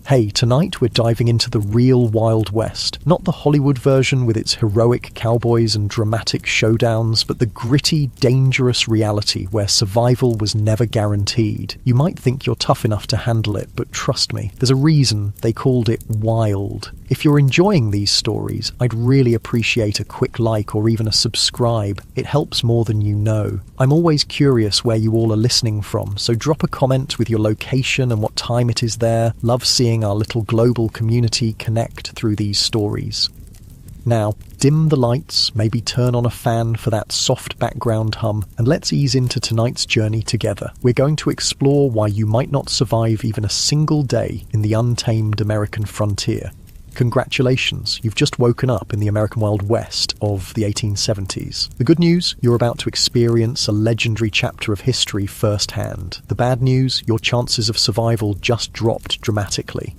Hey, tonight we're diving into the real Wild West. Not the Hollywood version with its heroic cowboys and dramatic showdowns, but the gritty, dangerous reality where survival was never guaranteed. You might think you're tough enough to handle it, but trust me, there's a reason they called it wild. If you're enjoying these stories, I'd really appreciate a quick like or even a subscribe. It helps more than you know. I'm always curious where you all are listening from, so drop a comment with your location and what time it is there. Love seeing our little global community connect through these stories. Now, dim the lights, maybe turn on a fan for that soft background hum, and let's ease into tonight's journey together. We're going to explore why you might not survive even a single day in the untamed American frontier. Congratulations, you've just woken up in the American Wild West of the 1870s. The good news, you're about to experience a legendary chapter of history firsthand. The bad news, your chances of survival just dropped dramatically.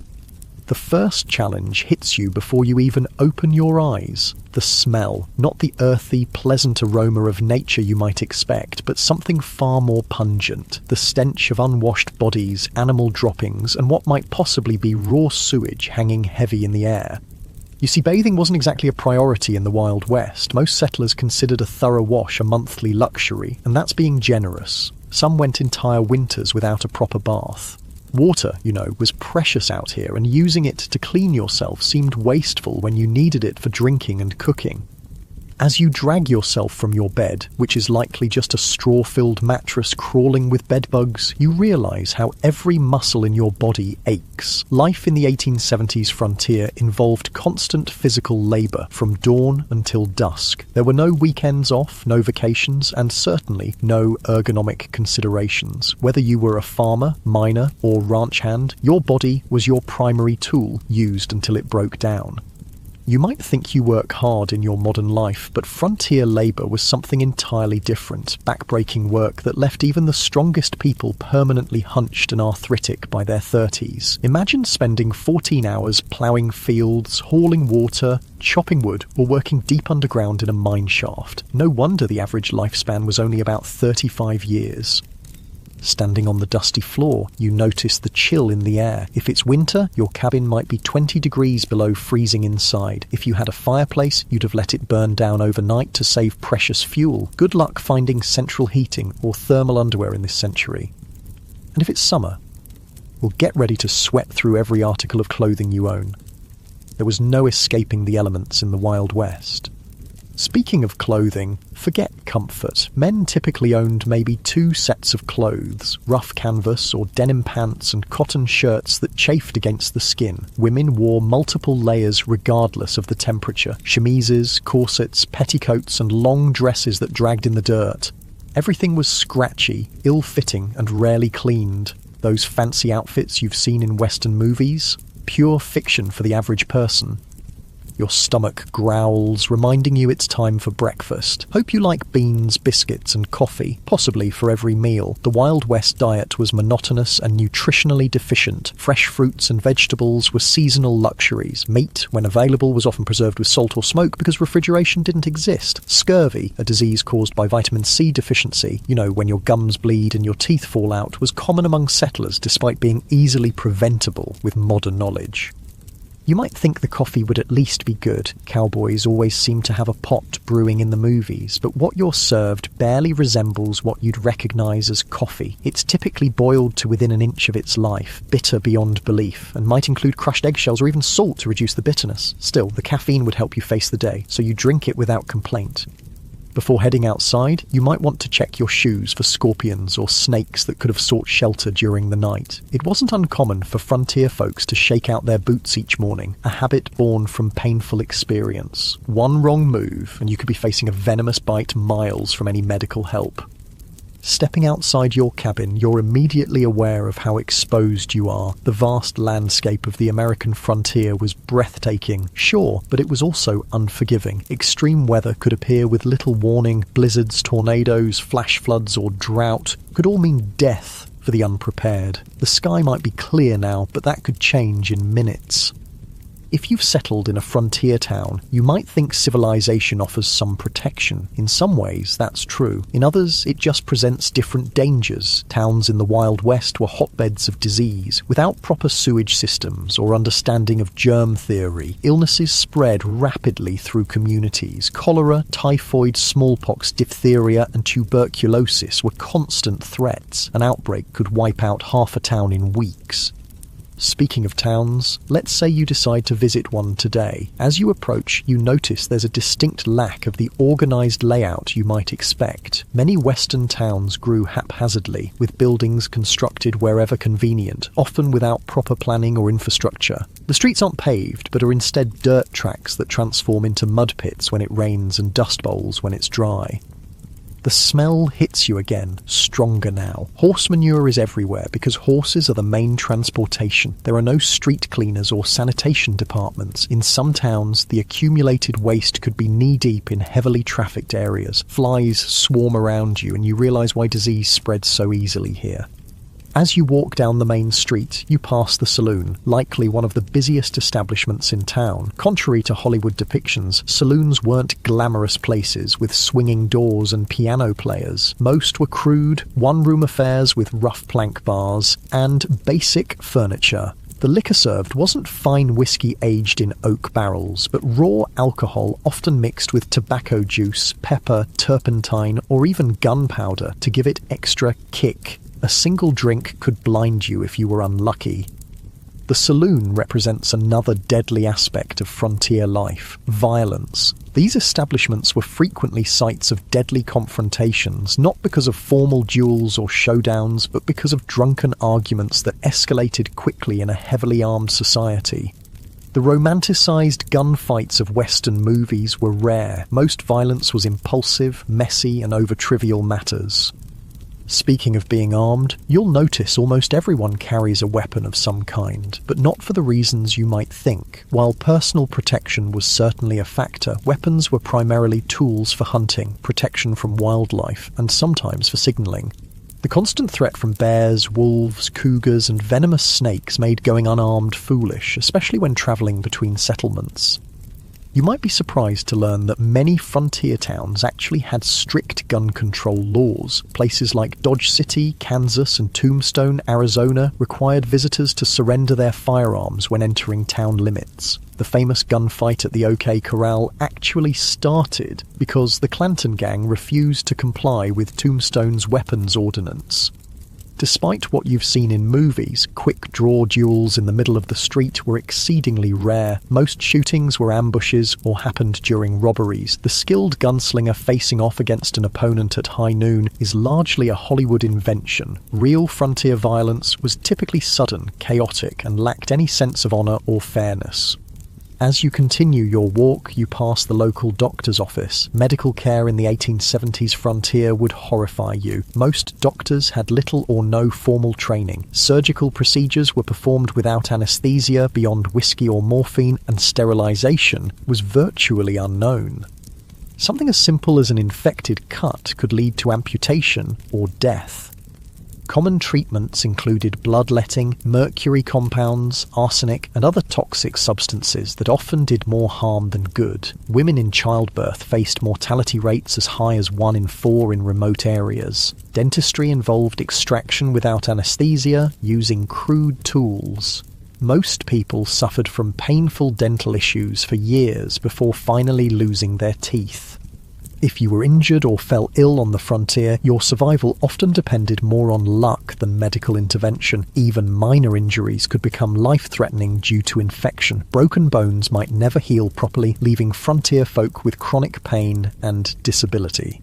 The first challenge hits you before you even open your eyes. The smell, not the earthy, pleasant aroma of nature you might expect, but something far more pungent. The stench of unwashed bodies, animal droppings, and what might possibly be raw sewage hanging heavy in the air. You see, bathing wasn't exactly a priority in the Wild West. Most settlers considered a thorough wash a monthly luxury, and that's being generous. Some went entire winters without a proper bath. Water, was precious out here, and using it to clean yourself seemed wasteful when you needed it for drinking and cooking. As you drag yourself from your bed, which is likely just a straw-filled mattress crawling with bedbugs, you realise how every muscle in your body aches. Life in the 1870s frontier involved constant physical labour from dawn until dusk. There were no weekends off, no vacations, and certainly no ergonomic considerations. Whether you were a farmer, miner, or ranch hand, your body was your primary tool, used until it broke down. You might think you work hard in your modern life, but frontier labour was something entirely different, backbreaking work that left even the strongest people permanently hunched and arthritic by their 30s. Imagine spending 14 hours ploughing fields, hauling water, chopping wood, or working deep underground in a mine shaft. No wonder the average lifespan was only about 35 years. Standing on the dusty floor, you notice the chill in the air. If it's winter, your cabin might be 20 degrees below freezing inside. If you had a fireplace, you'd have let it burn down overnight to save precious fuel. Good luck finding central heating or thermal underwear in this century. And if it's summer, well, get ready to sweat through every article of clothing you own. There was no escaping the elements in the Wild West. Speaking of clothing, forget comfort. Men typically owned maybe 2 sets of clothes, rough canvas or denim pants and cotton shirts that chafed against the skin. Women wore multiple layers regardless of the temperature. Chemises, corsets, petticoats and long dresses that dragged in the dirt. Everything was scratchy, ill-fitting and rarely cleaned. Those fancy outfits you've seen in Western movies? Pure fiction for the average person. Your stomach growls, reminding you it's time for breakfast. Hope you like beans, biscuits and coffee, possibly for every meal. The Wild West diet was monotonous and nutritionally deficient. Fresh fruits and vegetables were seasonal luxuries. Meat, when available, was often preserved with salt or smoke because refrigeration didn't exist. Scurvy, a disease caused by vitamin C deficiency, when your gums bleed and your teeth fall out, was common among settlers despite being easily preventable with modern knowledge. You might think the coffee would at least be good. Cowboys always seem to have a pot brewing in the movies, but what you're served barely resembles what you'd recognise as coffee. It's typically boiled to within an inch of its life, bitter beyond belief, and might include crushed eggshells or even salt to reduce the bitterness. Still, the caffeine would help you face the day, so you drink it without complaint. Before heading outside, you might want to check your shoes for scorpions or snakes that could have sought shelter during the night. It wasn't uncommon for frontier folks to shake out their boots each morning, a habit born from painful experience. One wrong move, and you could be facing a venomous bite miles from any medical help. Stepping outside your cabin, you're immediately aware of how exposed you are. The vast landscape of the American frontier was breathtaking, sure, but it was also unforgiving. Extreme weather could appear with little warning. Blizzards, tornadoes, flash floods, or drought could all mean death for the unprepared. The sky might be clear now, but that could change in minutes. If you've settled in a frontier town, you might think civilization offers some protection. In some ways, that's true. In others, it just presents different dangers. Towns in the Wild West were hotbeds of disease. Without proper sewage systems or understanding of germ theory, illnesses spread rapidly through communities. Cholera, typhoid, smallpox, diphtheria, and tuberculosis were constant threats. An outbreak could wipe out half a town in weeks. Speaking of towns, let's say you decide to visit one today. As you approach, you notice there's a distinct lack of the organised layout you might expect. Many Western towns grew haphazardly, with buildings constructed wherever convenient, often without proper planning or infrastructure. The streets aren't paved, but are instead dirt tracks that transform into mud pits when it rains and dust bowls when it's dry. The smell hits you again, stronger now. Horse manure is everywhere because horses are the main transportation. There are no street cleaners or sanitation departments. In some towns, the accumulated waste could be knee-deep in heavily trafficked areas. Flies swarm around you and you realise why disease spreads so easily here. As you walk down the main street, you pass the saloon, likely one of the busiest establishments in town. Contrary to Hollywood depictions, saloons weren't glamorous places with swinging doors and piano players. Most were crude, one-room affairs with rough plank bars and basic furniture. The liquor served wasn't fine whiskey aged in oak barrels, but raw alcohol often mixed with tobacco juice, pepper, turpentine, or even gunpowder to give it extra kick. A single drink could blind you if you were unlucky. The saloon represents another deadly aspect of frontier life: violence. These establishments were frequently sites of deadly confrontations, not because of formal duels or showdowns, but because of drunken arguments that escalated quickly in a heavily armed society. The romanticised gunfights of Western movies were rare. Most violence was impulsive, messy, and over trivial matters. Speaking of being armed, you'll notice almost everyone carries a weapon of some kind, but not for the reasons you might think. While personal protection was certainly a factor, weapons were primarily tools for hunting, protection from wildlife, and sometimes for signalling. The constant threat from bears, wolves, cougars, and venomous snakes made going unarmed foolish, especially when travelling between settlements. You might be surprised to learn that many frontier towns actually had strict gun control laws. Places like Dodge City, Kansas, and Tombstone, Arizona required visitors to surrender their firearms when entering town limits. The famous gunfight at the OK Corral actually started because the Clanton gang refused to comply with Tombstone's weapons ordinance. Despite what you've seen in movies, quick draw duels in the middle of the street were exceedingly rare. Most shootings were ambushes or happened during robberies. The skilled gunslinger facing off against an opponent at high noon is largely a Hollywood invention. Real frontier violence was typically sudden, chaotic, and lacked any sense of honor or fairness. As you continue your walk, you pass the local doctor's office. Medical care in the 1870s frontier would horrify you. Most doctors had little or no formal training. Surgical procedures were performed without anesthesia beyond whiskey or morphine, and sterilization was virtually unknown. Something as simple as an infected cut could lead to amputation or death. Common treatments included bloodletting, mercury compounds, arsenic, and other toxic substances that often did more harm than good. Women in childbirth faced mortality rates as high as 1 in 4 in remote areas. Dentistry involved extraction without anesthesia, using crude tools. Most people suffered from painful dental issues for years before finally losing their teeth. If you were injured or fell ill on the frontier, your survival often depended more on luck than medical intervention. Even minor injuries could become life-threatening due to infection. Broken bones might never heal properly, leaving frontier folk with chronic pain and disability.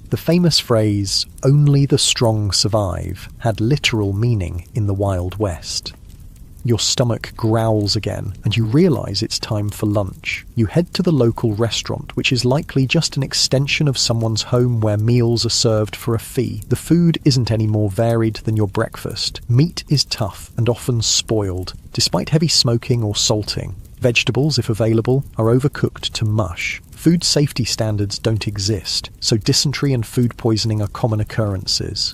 The famous phrase, "only the strong survive," had literal meaning in the Wild West. Your stomach growls again, and you realise it's time for lunch. You head to the local restaurant, which is likely just an extension of someone's home where meals are served for a fee. The food isn't any more varied than your breakfast. Meat is tough and often spoiled, despite heavy smoking or salting. Vegetables, if available, are overcooked to mush. Food safety standards don't exist, so dysentery and food poisoning are common occurrences.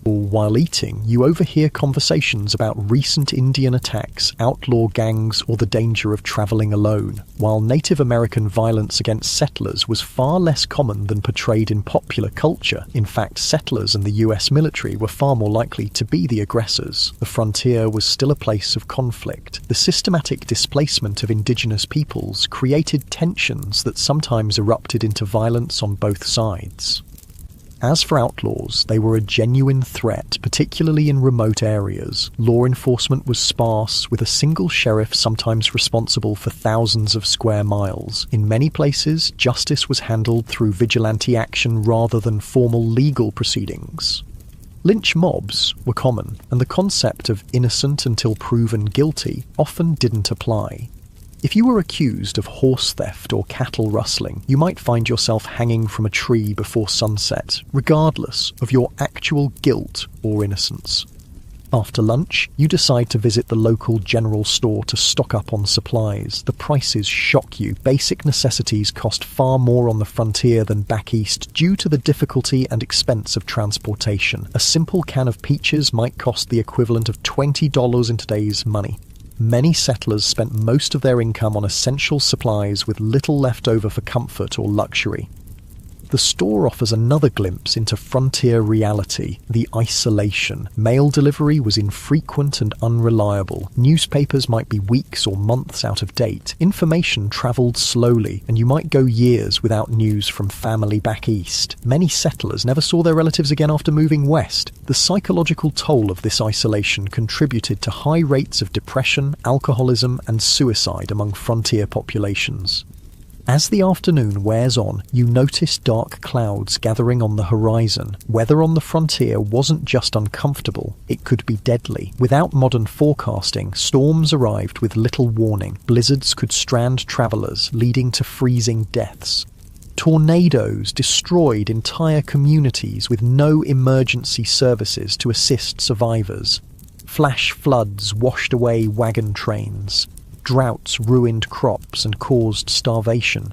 Or while eating, you overhear conversations about recent Indian attacks, outlaw gangs, or the danger of travelling alone, while Native American violence against settlers was far less common than portrayed in popular culture. In fact, settlers and the US military were far more likely to be the aggressors. The frontier was still a place of conflict. The systematic displacement of indigenous peoples created tensions that sometimes erupted into violence on both sides. As for outlaws, they were a genuine threat, particularly in remote areas. Law enforcement was sparse, with a single sheriff sometimes responsible for thousands of square miles. In many places, justice was handled through vigilante action rather than formal legal proceedings. Lynch mobs were common, and the concept of innocent until proven guilty often didn't apply. If you were accused of horse theft or cattle rustling, you might find yourself hanging from a tree before sunset, regardless of your actual guilt or innocence. After lunch, you decide to visit the local general store to stock up on supplies. The prices shock you. Basic necessities cost far more on the frontier than back east due to the difficulty and expense of transportation. A simple can of peaches might cost the equivalent of $20 in today's money. Many settlers spent most of their income on essential supplies with little left over for comfort or luxury. The store offers another glimpse into frontier reality, the isolation. Mail delivery was infrequent and unreliable. Newspapers might be weeks or months out of date. Information travelled slowly, and you might go years without news from family back east. Many settlers never saw their relatives again after moving west. The psychological toll of this isolation contributed to high rates of depression, alcoholism, and suicide among frontier populations. As the afternoon wears on, you notice dark clouds gathering on the horizon. Weather on the frontier wasn't just uncomfortable, it could be deadly. Without modern forecasting, storms arrived with little warning. Blizzards could strand travellers, leading to freezing deaths. Tornadoes destroyed entire communities with no emergency services to assist survivors. Flash floods washed away wagon trains. Droughts ruined crops and caused starvation.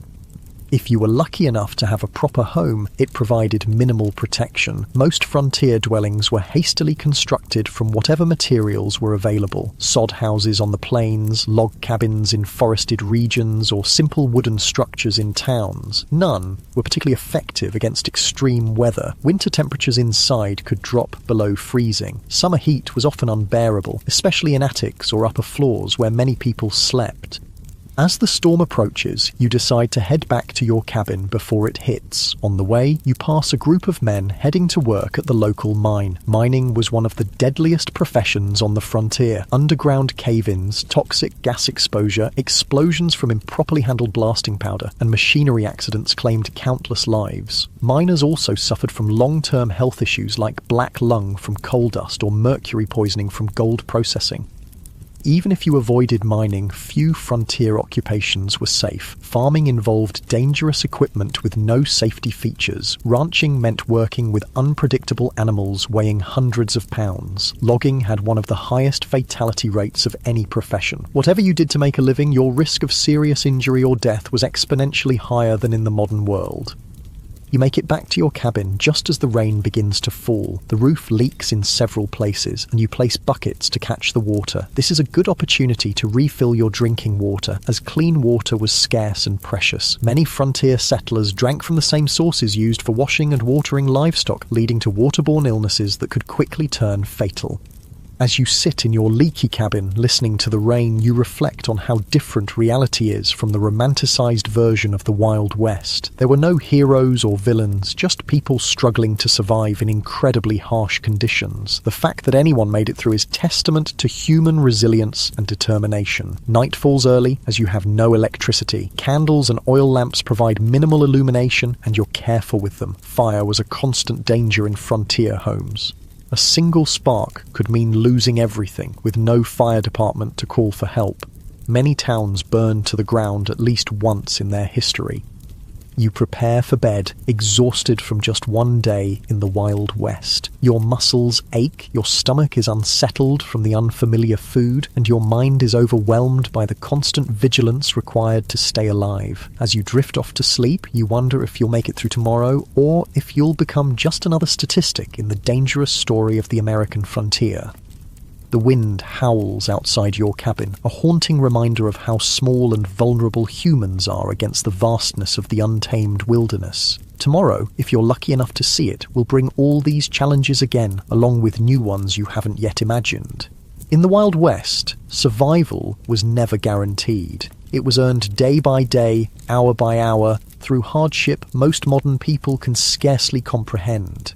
If you were lucky enough to have a proper home, it provided minimal protection. Most frontier dwellings were hastily constructed from whatever materials were available. Sod houses on the plains, log cabins in forested regions, or simple wooden structures in towns. None were particularly effective against extreme weather. Winter temperatures inside could drop below freezing. Summer heat was often unbearable, especially in attics or upper floors where many people slept. As the storm approaches, you decide to head back to your cabin before it hits. On the way, you pass a group of men heading to work at the local mine. Mining was one of the deadliest professions on the frontier. Underground cave-ins, toxic gas exposure, explosions from improperly handled blasting powder, and machinery accidents claimed countless lives. Miners also suffered from long-term health issues like black lung from coal dust or mercury poisoning from gold processing. Even if you avoided mining, few frontier occupations were safe. Farming involved dangerous equipment with no safety features. Ranching meant working with unpredictable animals weighing hundreds of pounds. Logging had one of the highest fatality rates of any profession. Whatever you did to make a living, your risk of serious injury or death was exponentially higher than in the modern world. You make it back to your cabin just as the rain begins to fall. The roof leaks in several places, and you place buckets to catch the water. This is a good opportunity to refill your drinking water, as clean water was scarce and precious. Many frontier settlers drank from the same sources used for washing and watering livestock, leading to waterborne illnesses that could quickly turn fatal. As you sit in your leaky cabin listening to the rain, you reflect on how different reality is from the romanticized version of the Wild West. There were no heroes or villains, just people struggling to survive in incredibly harsh conditions. The fact that anyone made it through is testament to human resilience and determination. Night falls early as you have no electricity. Candles and oil lamps provide minimal illumination, and you're careful with them. Fire was a constant danger in frontier homes. A single spark could mean losing everything, with no fire department to call for help. Many towns burned to the ground at least once in their history. You prepare for bed, exhausted from just one day in the Wild West. Your muscles ache, your stomach is unsettled from the unfamiliar food, and your mind is overwhelmed by the constant vigilance required to stay alive. As you drift off to sleep, you wonder if you'll make it through tomorrow, or if you'll become just another statistic in the dangerous story of the American frontier. The wind howls outside your cabin, a haunting reminder of how small and vulnerable humans are against the vastness of the untamed wilderness. Tomorrow, if you're lucky enough to see it, will bring all these challenges again, along with new ones you haven't yet imagined. In the Wild West, survival was never guaranteed. It was earned day by day, hour by hour, through hardship most modern people can scarcely comprehend.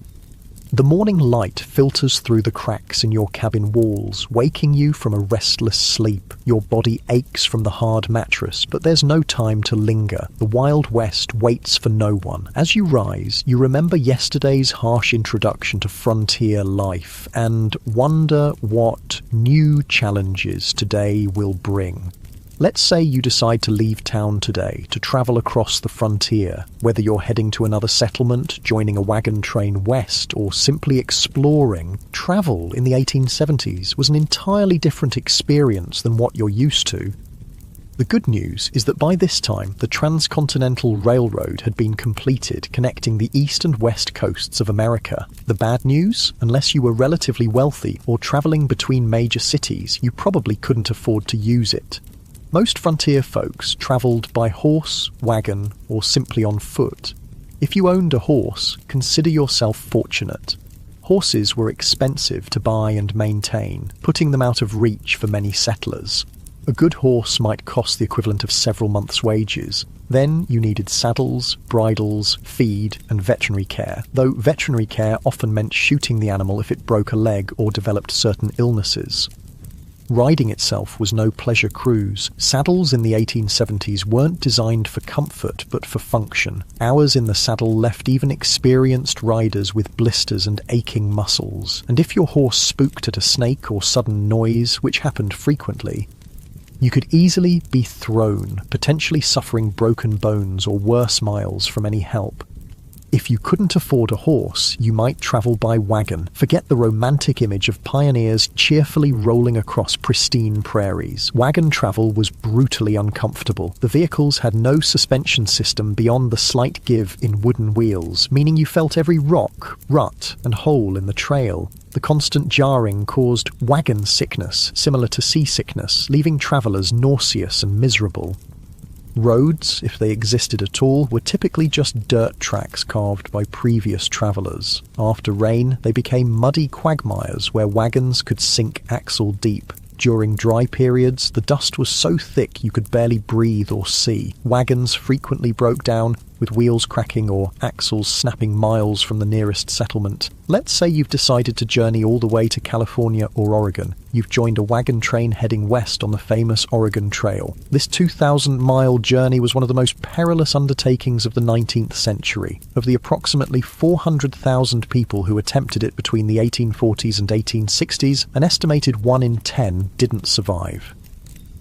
The morning light filters through the cracks in your cabin walls, waking you from a restless sleep. Your body aches from the hard mattress, but there's no time to linger. The Wild West waits for no one. As you rise, you remember yesterday's harsh introduction to frontier life and wonder what new challenges today will bring. Let's say you decide to leave town today to travel across the frontier. Whether you're heading to another settlement, joining a wagon train west, or simply exploring, travel in the 1870s was an entirely different experience than what you're used to. The good news is that by this time, the Transcontinental Railroad had been completed, connecting the east and west coasts of America. The bad news? Unless you were relatively wealthy or traveling between major cities, you probably couldn't afford to use it. Most frontier folks travelled by horse, wagon, or simply on foot. If you owned a horse, consider yourself fortunate. Horses were expensive to buy and maintain, putting them out of reach for many settlers. A good horse might cost the equivalent of several months' wages. Then you needed saddles, bridles, feed, and veterinary care, though veterinary care often meant shooting the animal if it broke a leg or developed certain illnesses. Riding itself was no pleasure cruise. Saddles in the 1870s weren't designed for comfort, but for function. Hours in the saddle left even experienced riders with blisters and aching muscles. And if your horse spooked at a snake or sudden noise, which happened frequently, you could easily be thrown, potentially suffering broken bones or worse miles from any help. If you couldn't afford a horse, you might travel by wagon. Forget the romantic image of pioneers cheerfully rolling across pristine prairies. Wagon travel was brutally uncomfortable. The vehicles had no suspension system beyond the slight give in wooden wheels, meaning you felt every rock, rut, and hole in the trail. The constant jarring caused wagon sickness, similar to seasickness, leaving travellers nauseous and miserable. Roads, if they existed at all, were typically just dirt tracks carved by previous travellers. After rain, they became muddy quagmires where wagons could sink axle deep. During dry periods, the dust was so thick you could barely breathe or see. Wagons frequently broke down, with wheels cracking or axles snapping miles from the nearest settlement. Let's say you've decided to journey all the way to California or Oregon. You've joined a wagon train heading west on the famous Oregon Trail. This 2,000-mile journey was one of the most perilous undertakings of the 19th century. Of the approximately 400,000 people who attempted it between the 1840s and 1860s, an estimated 1 in 10 didn't survive.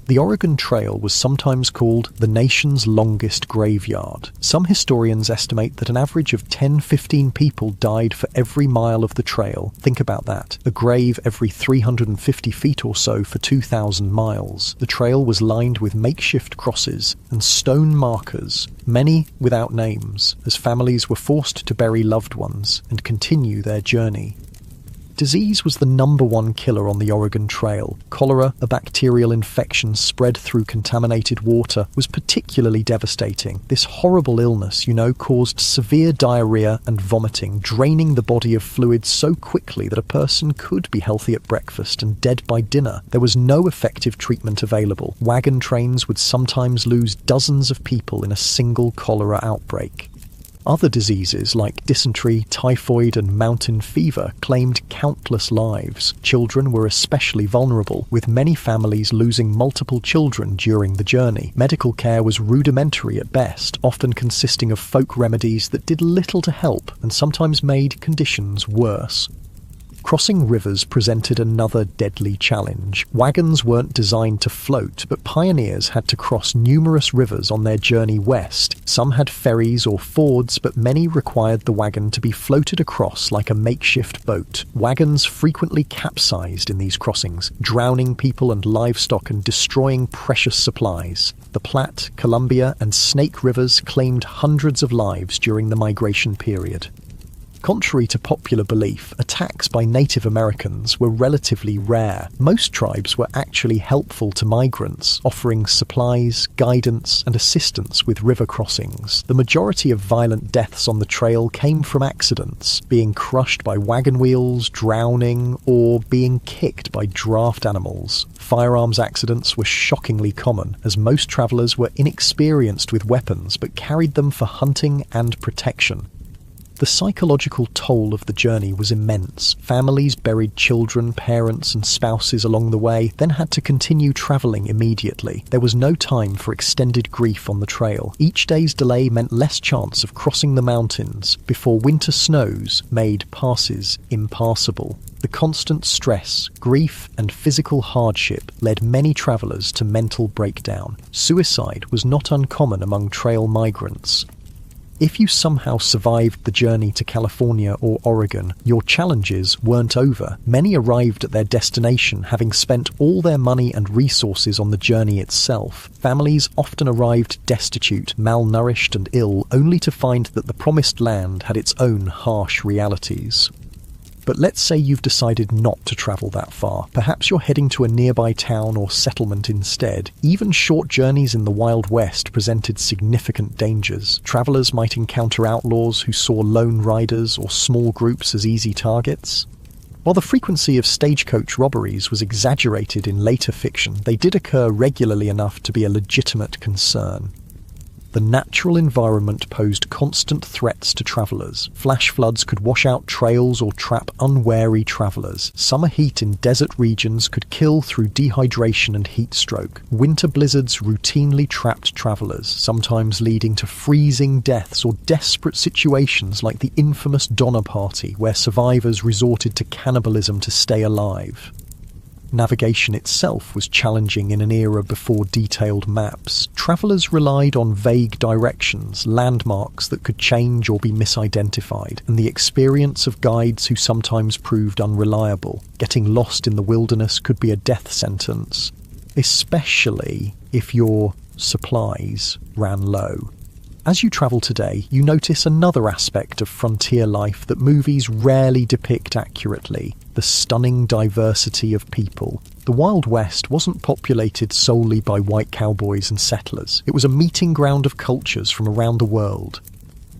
The Oregon Trail was sometimes called the nation's longest graveyard. Some historians estimate that an average of 10-15 people died for every mile of the trail. Think about that. A grave every 350 feet or so for 2,000 miles. The trail was lined with makeshift crosses and stone markers, many without names, as families were forced to bury loved ones and continue their journey. Disease was the #1 killer on the Oregon Trail. Cholera, a bacterial infection spread through contaminated water, was particularly devastating. This horrible illness, caused severe diarrhea and vomiting, draining the body of fluids so quickly that a person could be healthy at breakfast and dead by dinner. There was no effective treatment available. Wagon trains would sometimes lose dozens of people in a single cholera outbreak. Other diseases like dysentery, typhoid, and mountain fever claimed countless lives. Children were especially vulnerable, with many families losing multiple children during the journey. Medical care was rudimentary at best, often consisting of folk remedies that did little to help and sometimes made conditions worse. Crossing rivers presented another deadly challenge. Wagons weren't designed to float, but pioneers had to cross numerous rivers on their journey west. Some had ferries or fords, but many required the wagon to be floated across like a makeshift boat. Wagons frequently capsized in these crossings, drowning people and livestock and destroying precious supplies. The Platte, Columbia, and Snake Rivers claimed hundreds of lives during the migration period. Contrary to popular belief, attacks by Native Americans were relatively rare. Most tribes were actually helpful to migrants, offering supplies, guidance, and assistance with river crossings. The majority of violent deaths on the trail came from accidents, being crushed by wagon wheels, drowning, or being kicked by draft animals. Firearms accidents were shockingly common, as most travelers were inexperienced with weapons but carried them for hunting and protection. The psychological toll of the journey was immense. Families buried children, parents, and spouses along the way, then had to continue travelling immediately. There was no time for extended grief on the trail. Each day's delay meant less chance of crossing the mountains before winter snows made passes impassable. The constant stress, grief, and physical hardship led many travellers to mental breakdown. Suicide was not uncommon among trail migrants. If you somehow survived the journey to California or Oregon, your challenges weren't over. Many arrived at their destination having spent all their money and resources on the journey itself. Families often arrived destitute, malnourished, and ill, only to find that the promised land had its own harsh realities. But let's say you've decided not to travel that far. Perhaps you're heading to a nearby town or settlement instead. Even short journeys in the Wild West presented significant dangers. Travelers might encounter outlaws who saw lone riders or small groups as easy targets. While the frequency of stagecoach robberies was exaggerated in later fiction, they did occur regularly enough to be a legitimate concern. The natural environment posed constant threats to travellers. Flash floods could wash out trails or trap unwary travellers. Summer heat in desert regions could kill through dehydration and heat stroke. Winter blizzards routinely trapped travellers, sometimes leading to freezing deaths or desperate situations like the infamous Donner Party, where survivors resorted to cannibalism to stay alive. Navigation itself was challenging in an era before detailed maps. Travellers relied on vague directions, landmarks that could change or be misidentified, and the experience of guides who sometimes proved unreliable. Getting lost in the wilderness could be a death sentence, especially if your supplies ran low. As you travel today, you notice another aspect of frontier life that movies rarely depict accurately: the stunning diversity of people. The Wild West wasn't populated solely by white cowboys and settlers. It was a meeting ground of cultures from around the world.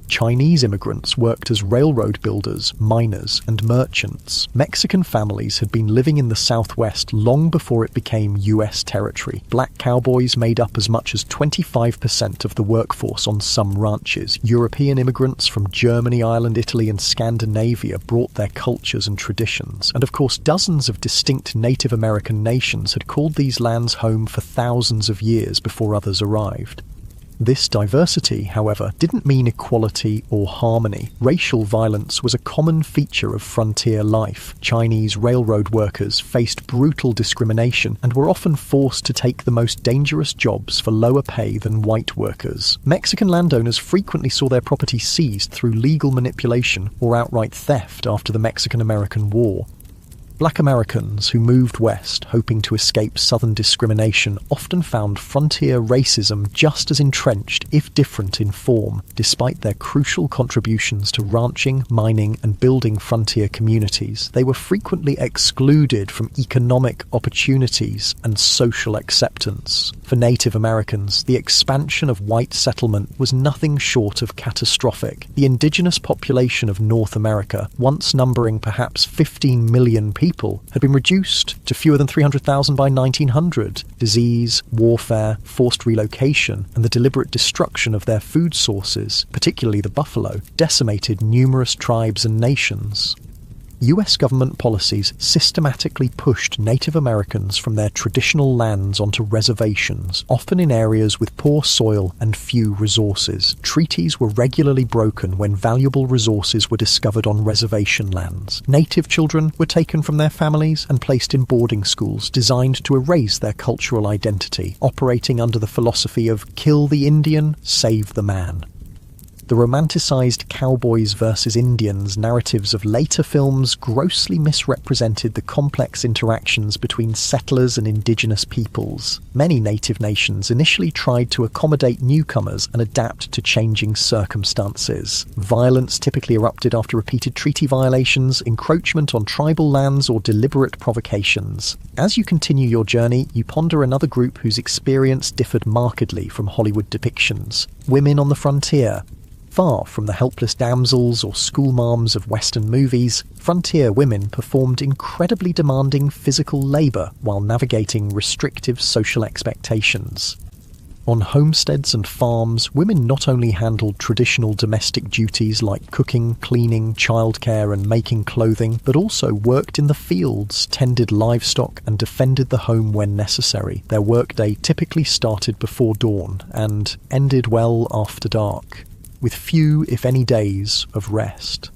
Chinese immigrants worked as railroad builders, miners, and merchants. Mexican families had been living in the Southwest long before it became U.S. territory. Black cowboys made up as much as 25% of the workforce on some ranches. European immigrants from Germany, Ireland, Italy, and Scandinavia brought their cultures and traditions. And of course, dozens of distinct Native American nations had called these lands home for thousands of years before others arrived. This diversity, however, didn't mean equality or harmony. Racial violence was a common feature of frontier life. Chinese railroad workers faced brutal discrimination and were often forced to take the most dangerous jobs for lower pay than white workers. Mexican landowners frequently saw their property seized through legal manipulation or outright theft after the Mexican-American War. Black Americans who moved west, hoping to escape Southern discrimination, often found frontier racism just as entrenched, if different in form. Despite their crucial contributions to ranching, mining, and building frontier communities, they were frequently excluded from economic opportunities and social acceptance. For Native Americans, the expansion of white settlement was nothing short of catastrophic. The indigenous population of North America, once numbering perhaps 15 million people, had been reduced to fewer than 300,000 by 1900. Disease, warfare, forced relocation, and the deliberate destruction of their food sources, particularly the buffalo, decimated numerous tribes and nations. US government policies systematically pushed Native Americans from their traditional lands onto reservations, often in areas with poor soil and few resources. Treaties were regularly broken when valuable resources were discovered on reservation lands. Native children were taken from their families and placed in boarding schools designed to erase their cultural identity, operating under the philosophy of kill the Indian, save the man. The romanticised cowboys versus Indians narratives of later films grossly misrepresented the complex interactions between settlers and indigenous peoples. Many native nations initially tried to accommodate newcomers and adapt to changing circumstances. Violence typically erupted after repeated treaty violations, encroachment on tribal lands, or deliberate provocations. As you continue your journey, you ponder another group whose experience differed markedly from Hollywood depictions: women on the frontier. Far from the helpless damsels or schoolmarms of Western movies, frontier women performed incredibly demanding physical labour while navigating restrictive social expectations. On homesteads and farms, women not only handled traditional domestic duties like cooking, cleaning, childcare and making clothing, but also worked in the fields, tended livestock and defended the home when necessary. Their workday typically started before dawn and ended well after dark, with few, if any, days of rest.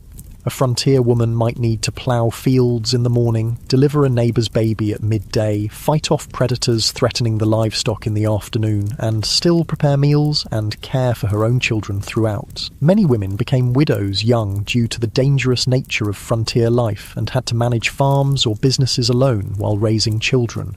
A frontier woman might need to plough fields in the morning, deliver a neighbour's baby at midday, fight off predators threatening the livestock in the afternoon, and still prepare meals and care for her own children throughout. Many women became widows young due to the dangerous nature of frontier life and had to manage farms or businesses alone while raising children.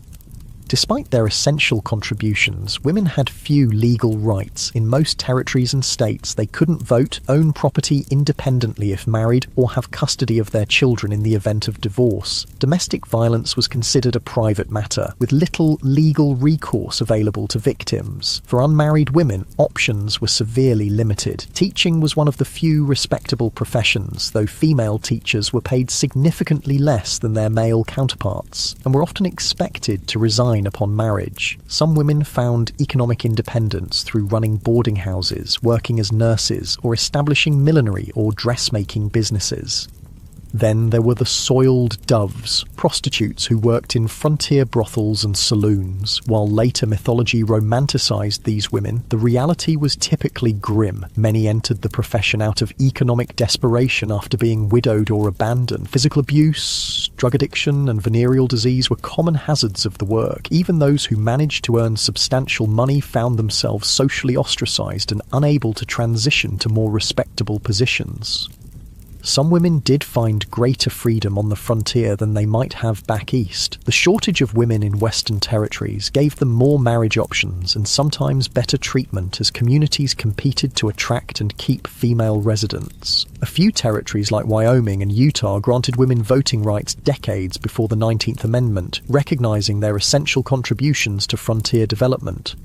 Despite their essential contributions, women had few legal rights. In most territories and states, they couldn't vote, own property independently if married, or have custody of their children in the event of divorce. Domestic violence was considered a private matter, with little legal recourse available to victims. For unmarried women, options were severely limited. Teaching was one of the few respectable professions, though female teachers were paid significantly less than their male counterparts, and were often expected to resign upon marriage. Some women found economic independence through running boarding houses, working as nurses, or establishing millinery or dressmaking businesses. Then there were the soiled doves, prostitutes who worked in frontier brothels and saloons. While later mythology romanticised these women, the reality was typically grim. Many entered the profession out of economic desperation after being widowed or abandoned. Physical abuse, drug addiction, and venereal disease were common hazards of the work. Even those who managed to earn substantial money found themselves socially ostracised and unable to transition to more respectable positions. Some women did find greater freedom on the frontier than they might have back east. The shortage of women in Western territories gave them more marriage options and sometimes better treatment as communities competed to attract and keep female residents. A few territories like Wyoming and Utah granted women voting rights decades before the 19th Amendment, recognizing their essential contributions to frontier development.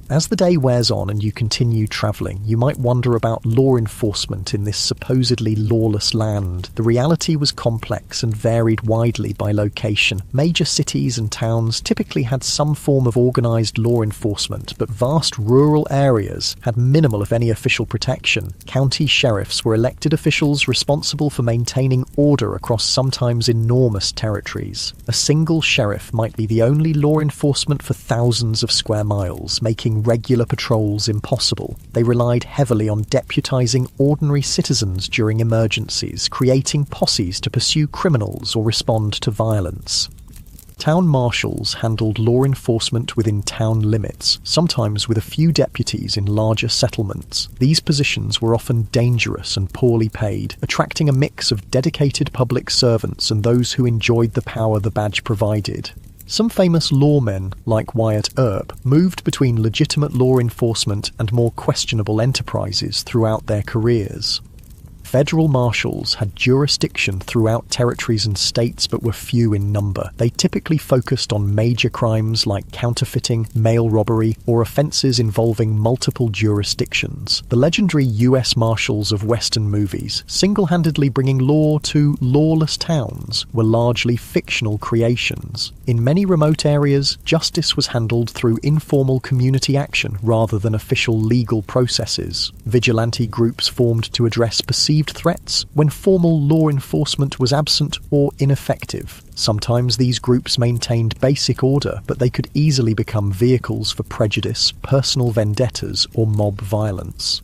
As the day wears on and you continue travelling, you might wonder about law enforcement in this supposedly lawless land. The reality was complex and varied widely by location. Major cities and towns typically had some form of organised law enforcement, but vast rural areas had minimal if any official protection. County sheriffs were elected officials responsible for maintaining order across sometimes enormous territories. A single sheriff might be the only law enforcement for thousands of square miles, making regular patrols impossible. They relied heavily on deputizing ordinary citizens during emergencies, creating posses to pursue criminals or respond to violence. Town marshals handled law enforcement within town limits, sometimes with a few deputies in larger settlements. These positions were often dangerous and poorly paid, attracting a mix of dedicated public servants and those who enjoyed the power the badge provided. Some famous lawmen, like Wyatt Earp, moved between legitimate law enforcement and more questionable enterprises throughout their careers. Federal marshals had jurisdiction throughout territories and states but were few in number. They typically focused on major crimes like counterfeiting, mail robbery, or offences involving multiple jurisdictions. The legendary US Marshals of Western movies, single-handedly bringing law to lawless towns, were largely fictional creations. In many remote areas, justice was handled through informal community action rather than official legal processes. Vigilante groups formed to address perceived perceived threats when formal law enforcement was absent or ineffective. Sometimes these groups maintained basic order, but they could easily become vehicles for prejudice, personal vendettas, or mob violence.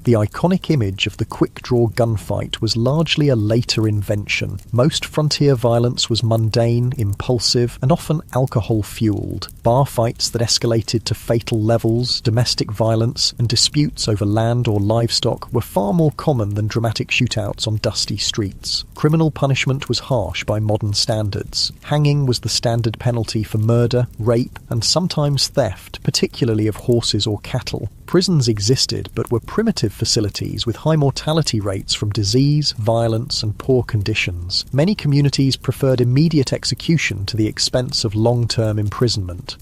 The iconic image of the quick-draw gunfight was largely a later invention. Most frontier violence was mundane, impulsive, and often alcohol-fueled. Bar fights that escalated to fatal levels, domestic violence, and disputes over land or livestock were far more common than dramatic shootouts on dusty streets. Criminal punishment was harsh by modern standards. Hanging was the standard penalty for murder, rape, and sometimes theft, particularly of horses or cattle. Prisons existed, but were primitive facilities with high mortality rates from disease, violence, and poor conditions. Many communities preferred immediate execution to the expense of long-term imprisonment.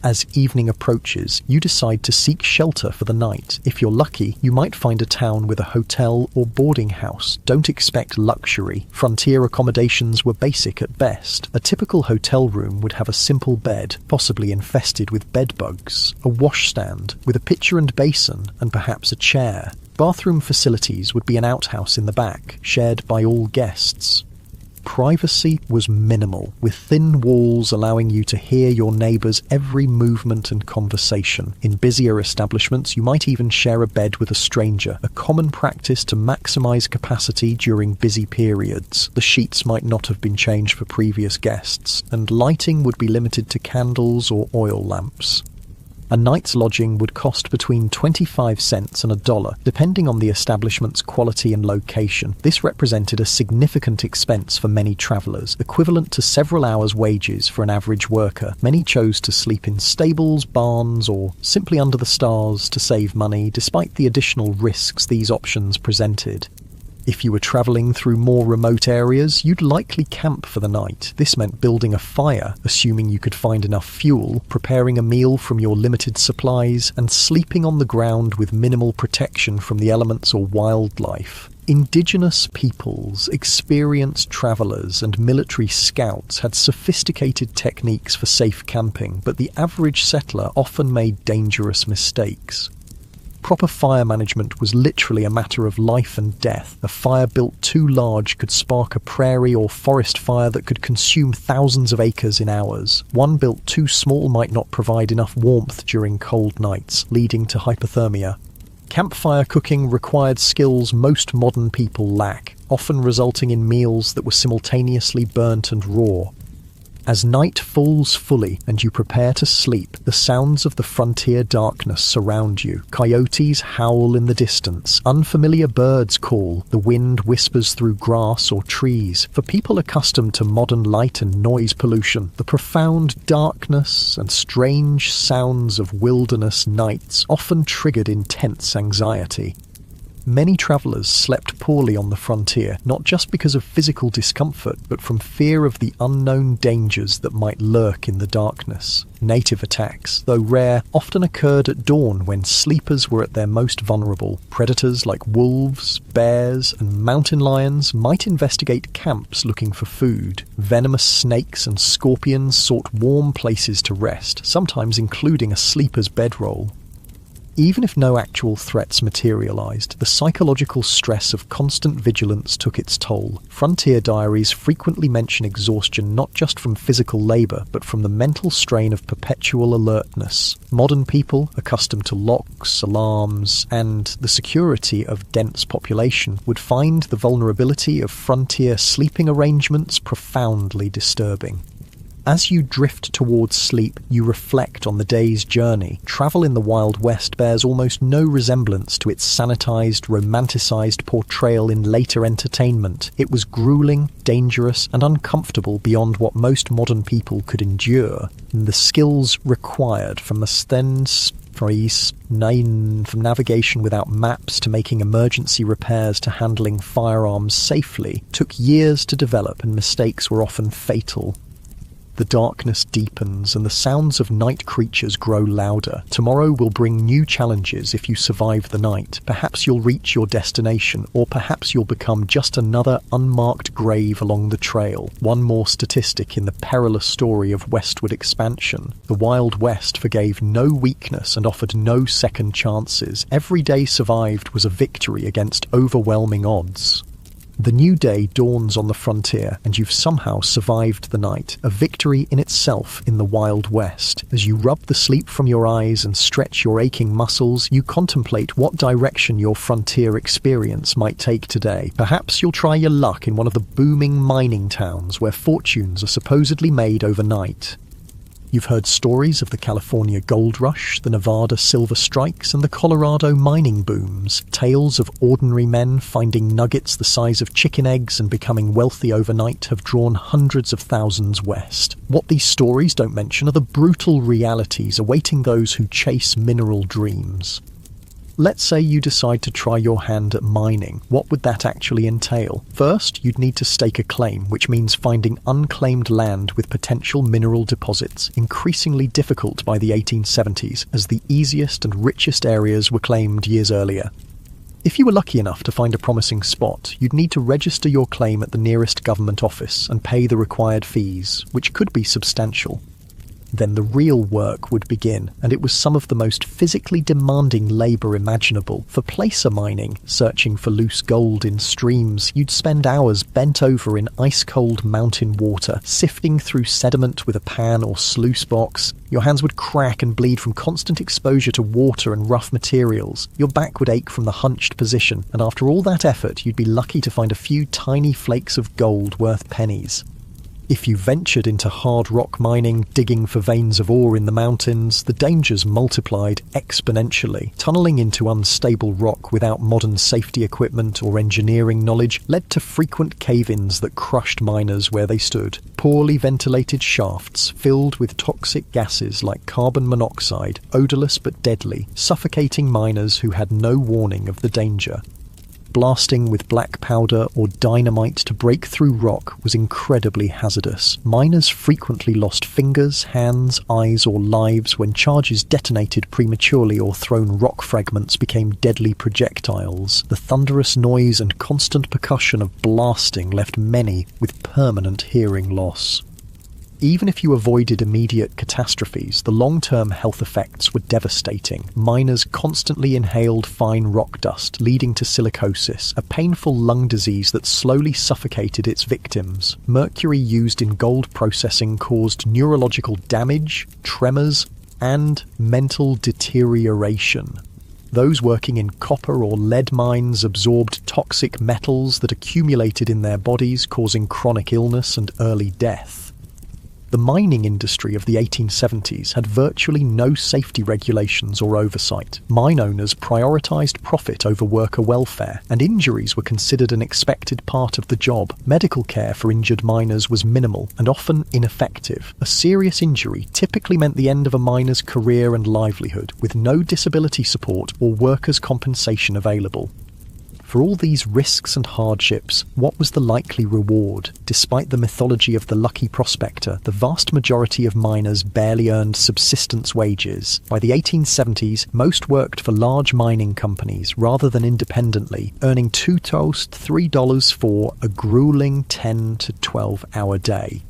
As evening approaches, you decide to seek shelter for the night. If you're lucky, you might find a town with a hotel or boarding house. Don't expect luxury. Frontier accommodations were basic at best. A typical hotel room would have a simple bed, possibly infested with bedbugs, a washstand with a pitcher and basin, and perhaps a chair. Bathroom facilities would be an outhouse in the back, shared by all guests. Privacy was minimal, with thin walls allowing you to hear your neighbours' every movement and conversation. In busier establishments, you might even share a bed with a stranger, a common practice to maximise capacity during busy periods. The sheets might not have been changed for previous guests, and lighting would be limited to candles or oil lamps. A night's lodging would cost between 25 cents and $1, depending on the establishment's quality and location. This represented a significant expense for many travellers, equivalent to several hours' wages for an average worker. Many chose to sleep in stables, barns, or simply under the stars to save money, despite the additional risks these options presented. If you were travelling through more remote areas, you'd likely camp for the night. This meant building a fire, assuming you could find enough fuel, preparing a meal from your limited supplies, and sleeping on the ground with minimal protection from the elements or wildlife. Indigenous peoples, experienced travellers, and military scouts had sophisticated techniques for safe camping, but the average settler often made dangerous mistakes. Proper fire management was literally a matter of life and death. A fire built too large could spark a prairie or forest fire that could consume thousands of acres in hours. One built too small might not provide enough warmth during cold nights, leading to hypothermia. Campfire cooking required skills most modern people lack, often resulting in meals that were simultaneously burnt and raw. As night falls fully and you prepare to sleep, the sounds of the frontier darkness surround you. Coyotes howl in the distance. Unfamiliar birds call. The wind whispers through grass or trees. For people accustomed to modern light and noise pollution, the profound darkness and strange sounds of wilderness nights often triggered intense anxiety. Many travellers slept poorly on the frontier, not just because of physical discomfort, but from fear of the unknown dangers that might lurk in the darkness. Native attacks, though rare, often occurred at dawn when sleepers were at their most vulnerable. Predators like wolves, bears, and mountain lions might investigate camps looking for food. Venomous snakes and scorpions sought warm places to rest, sometimes including a sleeper's bedroll. Even if no actual threats materialized, the psychological stress of constant vigilance took its toll. Frontier diaries frequently mention exhaustion not just from physical labor, but from the mental strain of perpetual alertness. Modern people, accustomed to locks, alarms, and the security of dense population, would find the vulnerability of frontier sleeping arrangements profoundly disturbing. As you drift towards sleep, you reflect on the day's journey. Travel in the Wild West bears almost no resemblance to its sanitized, romanticized portrayal in later entertainment. It was grueling, dangerous, and uncomfortable beyond what most modern people could endure. And the skills required from from navigation without maps to making emergency repairs to handling firearms safely took years to develop, and mistakes were often fatal. The darkness deepens and the sounds of night creatures grow louder. Tomorrow will bring new challenges if you survive the night. Perhaps you'll reach your destination, or perhaps you'll become just another unmarked grave along the trail. One more statistic in the perilous story of westward expansion. The Wild West forgave no weakness and offered no second chances. Every day survived was a victory against overwhelming odds. The new day dawns on the frontier, and you've somehow survived the night, a victory in itself in the Wild West. As you rub the sleep from your eyes and stretch your aching muscles, you contemplate what direction your frontier experience might take today. Perhaps you'll try your luck in one of the booming mining towns where fortunes are supposedly made overnight. You've heard stories of the California gold rush, the Nevada silver strikes, and the Colorado mining booms. Tales of ordinary men finding nuggets the size of chicken eggs and becoming wealthy overnight have drawn hundreds of thousands west. What these stories don't mention are the brutal realities awaiting those who chase mineral dreams. Let's say you decide to try your hand at mining. What would that actually entail? First, you'd need to stake a claim, which means finding unclaimed land with potential mineral deposits, increasingly difficult by the 1870s, as the easiest and richest areas were claimed years earlier. If you were lucky enough to find a promising spot, you'd need to register your claim at the nearest government office and pay the required fees, which could be substantial. Then the real work would begin, and it was some of the most physically demanding labour imaginable. For placer mining, searching for loose gold in streams, you'd spend hours bent over in ice-cold mountain water, sifting through sediment with a pan or sluice box. Your hands would crack and bleed from constant exposure to water and rough materials. Your back would ache from the hunched position, and after all that effort, you'd be lucky to find a few tiny flakes of gold worth pennies. If you ventured into hard rock mining, digging for veins of ore in the mountains, the dangers multiplied exponentially. Tunneling into unstable rock without modern safety equipment or engineering knowledge led to frequent cave-ins that crushed miners where they stood. Poorly ventilated shafts filled with toxic gases like carbon monoxide, odorless but deadly, suffocating miners who had no warning of the danger. Blasting with black powder or dynamite to break through rock was incredibly hazardous. Miners frequently lost fingers, hands, eyes, or lives when charges detonated prematurely or thrown rock fragments became deadly projectiles. The thunderous noise and constant percussion of blasting left many with permanent hearing loss. Even if you avoided immediate catastrophes, the long-term health effects were devastating. Miners constantly inhaled fine rock dust, leading to silicosis, a painful lung disease that slowly suffocated its victims. Mercury used in gold processing caused neurological damage, tremors, and mental deterioration. Those working in copper or lead mines absorbed toxic metals that accumulated in their bodies, causing chronic illness and early death. The mining industry of the 1870s had virtually no safety regulations or oversight. Mine owners prioritized profit over worker welfare, and injuries were considered an expected part of the job. Medical care for injured miners was minimal and often ineffective. A serious injury typically meant the end of a miner's career and livelihood, with no disability support or workers' compensation available. For all these risks and hardships, what was the likely reward? Despite the mythology of the lucky prospector, the vast majority of miners barely earned subsistence wages. By the 1870s, most worked for large mining companies rather than independently, earning $2 to $3 for a grueling 10 to 12-hour day.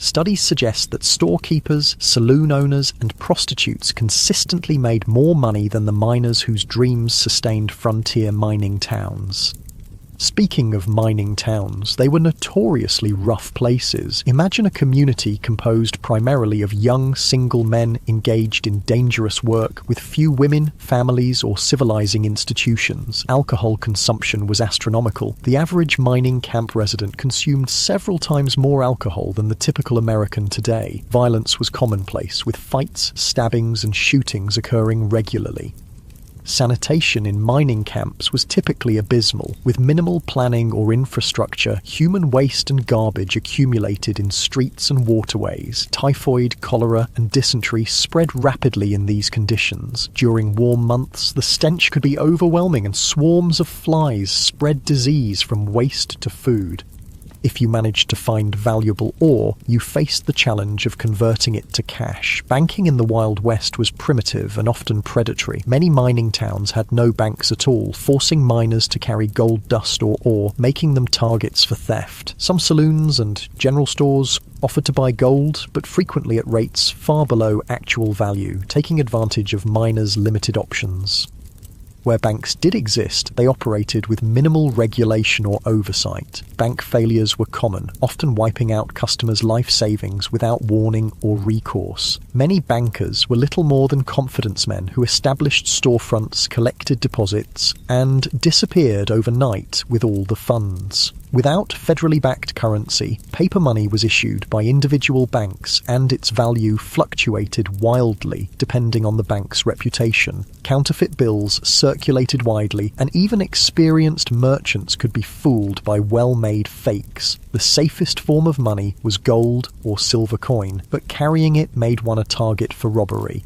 Studies suggest that storekeepers, saloon owners, and prostitutes consistently made more money than the miners whose dreams sustained frontier mining towns. Speaking of mining towns, they were notoriously rough places. Imagine a community composed primarily of young, single men engaged in dangerous work with few women, families, or civilizing institutions. Alcohol consumption was astronomical. The average mining camp resident consumed several times more alcohol than the typical American today. Violence was commonplace, with fights, stabbings, and shootings occurring regularly. Sanitation in mining camps was typically abysmal. With minimal planning or infrastructure, human waste and garbage accumulated in streets and waterways. Typhoid, cholera, and dysentery spread rapidly in these conditions. During warm months, the stench could be overwhelming and swarms of flies spread disease from waste to food. If you managed to find valuable ore, you faced the challenge of converting it to cash. Banking in the Wild West was primitive and often predatory. Many mining towns had no banks at all, forcing miners to carry gold dust or ore, making them targets for theft. Some saloons and general stores offered to buy gold, but frequently at rates far below actual value, taking advantage of miners' limited options. Where banks did exist, they operated with minimal regulation or oversight. Bank failures were common, often wiping out customers' life savings without warning or recourse. Many bankers were little more than confidence men who established storefronts, collected deposits, and disappeared overnight with all the funds. Without federally backed currency, paper money was issued by individual banks and its value fluctuated wildly depending on the bank's reputation. Counterfeit bills circulated widely, and even experienced merchants could be fooled by well-made fakes. The safest form of money was gold or silver coin, but carrying it made one a target for robbery.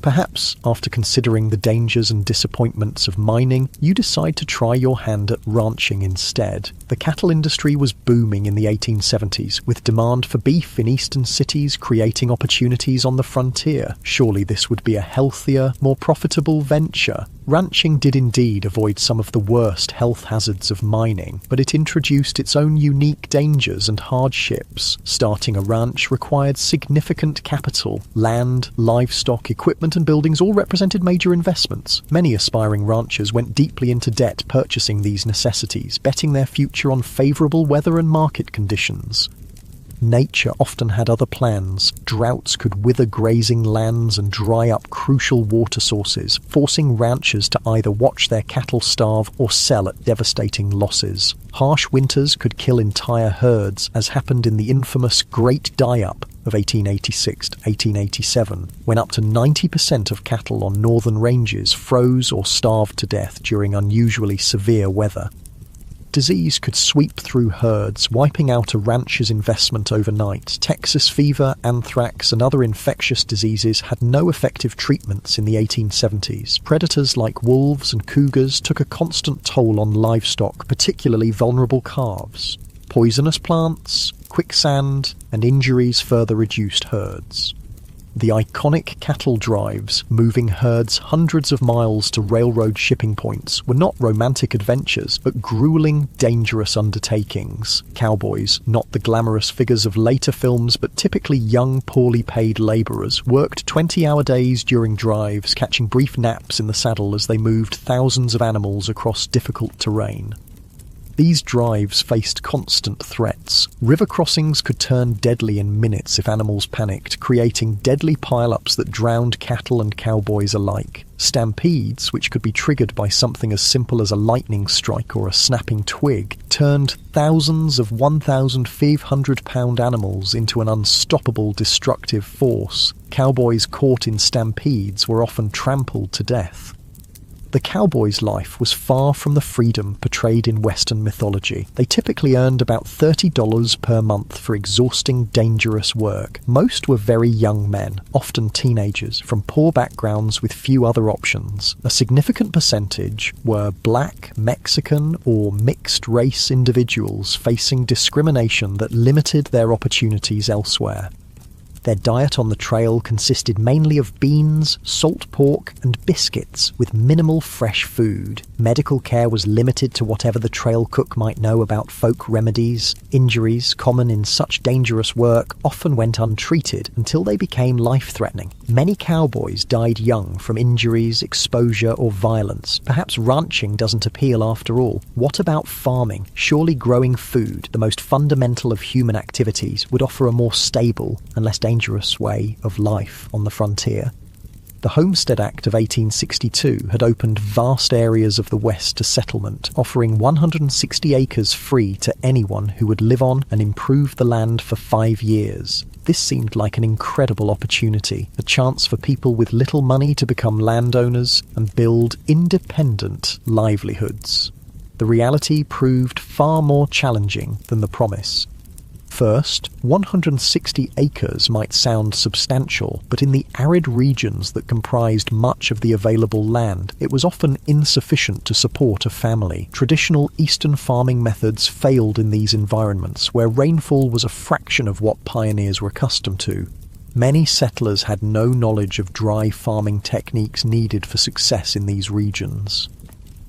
Perhaps, after considering the dangers and disappointments of mining, you decide to try your hand at ranching instead. The cattle industry was booming in the 1870s, with demand for beef in eastern cities creating opportunities on the frontier. Surely this would be a healthier, more profitable venture. Ranching did indeed avoid some of the worst health hazards of mining, but it introduced its own unique dangers and hardships. Starting a ranch required significant capital. Land, livestock, equipment and buildings all represented major investments. Many aspiring ranchers went deeply into debt purchasing these necessities, betting their future on favourable weather and market conditions. Nature often had other plans. Droughts could wither grazing lands and dry up crucial water sources, forcing ranchers to either watch their cattle starve or sell at devastating losses. Harsh winters could kill entire herds, as happened in the infamous Great Die-Up of 1886 to 1887, when up to 90% of cattle on northern ranges froze or starved to death during unusually severe weather. Disease could sweep through herds, wiping out a rancher's investment overnight. Texas fever, anthrax, and other infectious diseases had no effective treatments in the 1870s. Predators like wolves and cougars took a constant toll on livestock, particularly vulnerable calves. Poisonous plants, quicksand, and injuries further reduced herds. The iconic cattle drives, moving herds hundreds of miles to railroad shipping points, were not romantic adventures, but grueling, dangerous undertakings. Cowboys, not the glamorous figures of later films, but typically young, poorly paid labourers, worked 20-hour days during drives, catching brief naps in the saddle as they moved thousands of animals across difficult terrain. These drives faced constant threats. River crossings could turn deadly in minutes if animals panicked, creating deadly pile-ups that drowned cattle and cowboys alike. Stampedes, which could be triggered by something as simple as a lightning strike or a snapping twig, turned thousands of 1,500-pound animals into an unstoppable destructive force. Cowboys caught in stampedes were often trampled to death. The cowboy's life was far from the freedom portrayed in Western mythology. They typically earned about $30 per month for exhausting, dangerous work. Most were very young men, often teenagers, from poor backgrounds with few other options. A significant percentage were black, Mexican, or mixed-race individuals facing discrimination that limited their opportunities elsewhere. Their diet on the trail consisted mainly of beans, salt pork, and biscuits, with minimal fresh food. Medical care was limited to whatever the trail cook might know about folk remedies. Injuries, common in such dangerous work, often went untreated until they became life-threatening. Many cowboys died young from injuries, exposure, or violence. Perhaps ranching doesn't appeal after all. What about farming? Surely growing food, the most fundamental of human activities, would offer a more stable and less dangerous way of life on the frontier. The Homestead Act of 1862 had opened vast areas of the West to settlement, offering 160 acres free to anyone who would live on and improve the land for 5 years. This seemed like an incredible opportunity, a chance for people with little money to become landowners and build independent livelihoods. The reality proved far more challenging than the promise. First, 160 acres might sound substantial, but in the arid regions that comprised much of the available land, it was often insufficient to support a family. Traditional eastern farming methods failed in these environments, where rainfall was a fraction of what pioneers were accustomed to. Many settlers had no knowledge of dry farming techniques needed for success in these regions.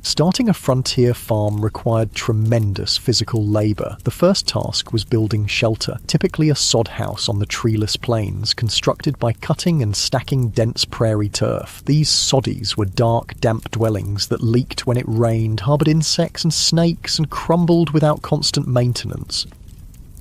Starting a frontier farm required tremendous physical labour. The first task was building shelter, typically a sod house on the treeless plains, constructed by cutting and stacking dense prairie turf. These soddies were dark, damp dwellings that leaked when it rained, harboured insects and snakes, and crumbled without constant maintenance.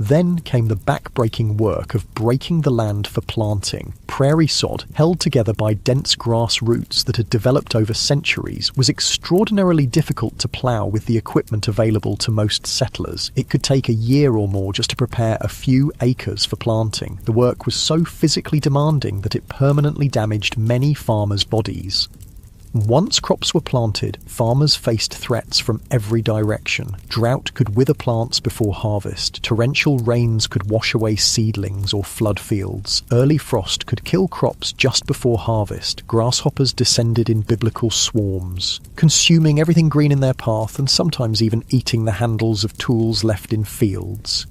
Then came the back-breaking work of breaking the land for planting. Prairie sod, held together by dense grass roots that had developed over centuries, was extraordinarily difficult to plough with the equipment available to most settlers. It could take a year or more just to prepare a few acres for planting. The work was so physically demanding that it permanently damaged many farmers' bodies. Once crops were planted, farmers faced threats from every direction. Drought could wither plants before harvest. Torrential rains could wash away seedlings or flood fields. Early frost could kill crops just before harvest. Grasshoppers descended in biblical swarms, consuming everything green in their path and sometimes even eating the handles of tools left in fields.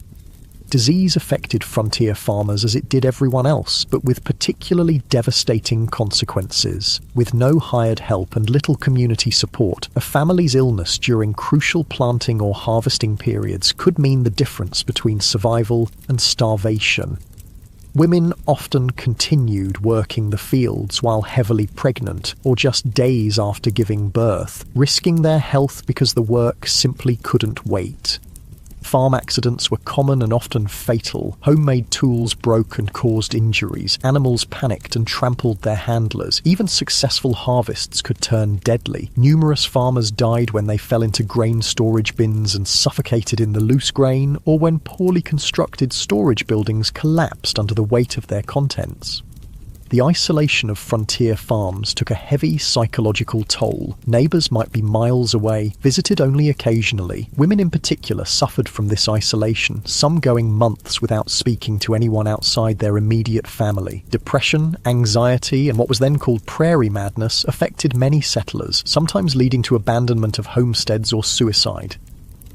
Disease affected frontier farmers as it did everyone else, but with particularly devastating consequences. With no hired help and little community support, a family's illness during crucial planting or harvesting periods could mean the difference between survival and starvation. Women often continued working the fields while heavily pregnant, or just days after giving birth, risking their health because the work simply couldn't wait. Farm accidents were common and often fatal. Homemade tools broke and caused injuries. Animals panicked and trampled their handlers. Even successful harvests could turn deadly. Numerous farmers died when they fell into grain storage bins and suffocated in the loose grain, or when poorly constructed storage buildings collapsed under the weight of their contents. The isolation of frontier farms took a heavy psychological toll. Neighbours might be miles away, visited only occasionally. Women in particular suffered from this isolation, some going months without speaking to anyone outside their immediate family. Depression, anxiety, and what was then called prairie madness affected many settlers, sometimes leading to abandonment of homesteads or suicide.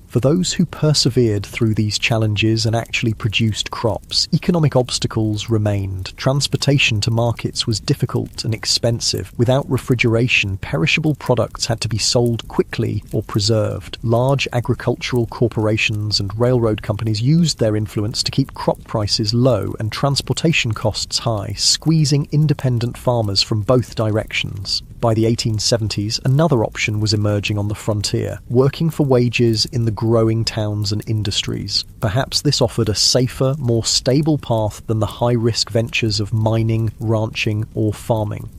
For those who persevered through these challenges and actually produced crops, economic obstacles remained. Transportation to markets was difficult and expensive. Without refrigeration, perishable products had to be sold quickly or preserved. Large agricultural corporations and railroad companies used their influence to keep crop prices low and transportation costs high, squeezing independent farmers from both directions. By the 1870s, another option was emerging on the frontier, working for wages in the growing towns and industries. Perhaps this offered a safer, more stable path than the high-risk ventures of mining, ranching, or farming.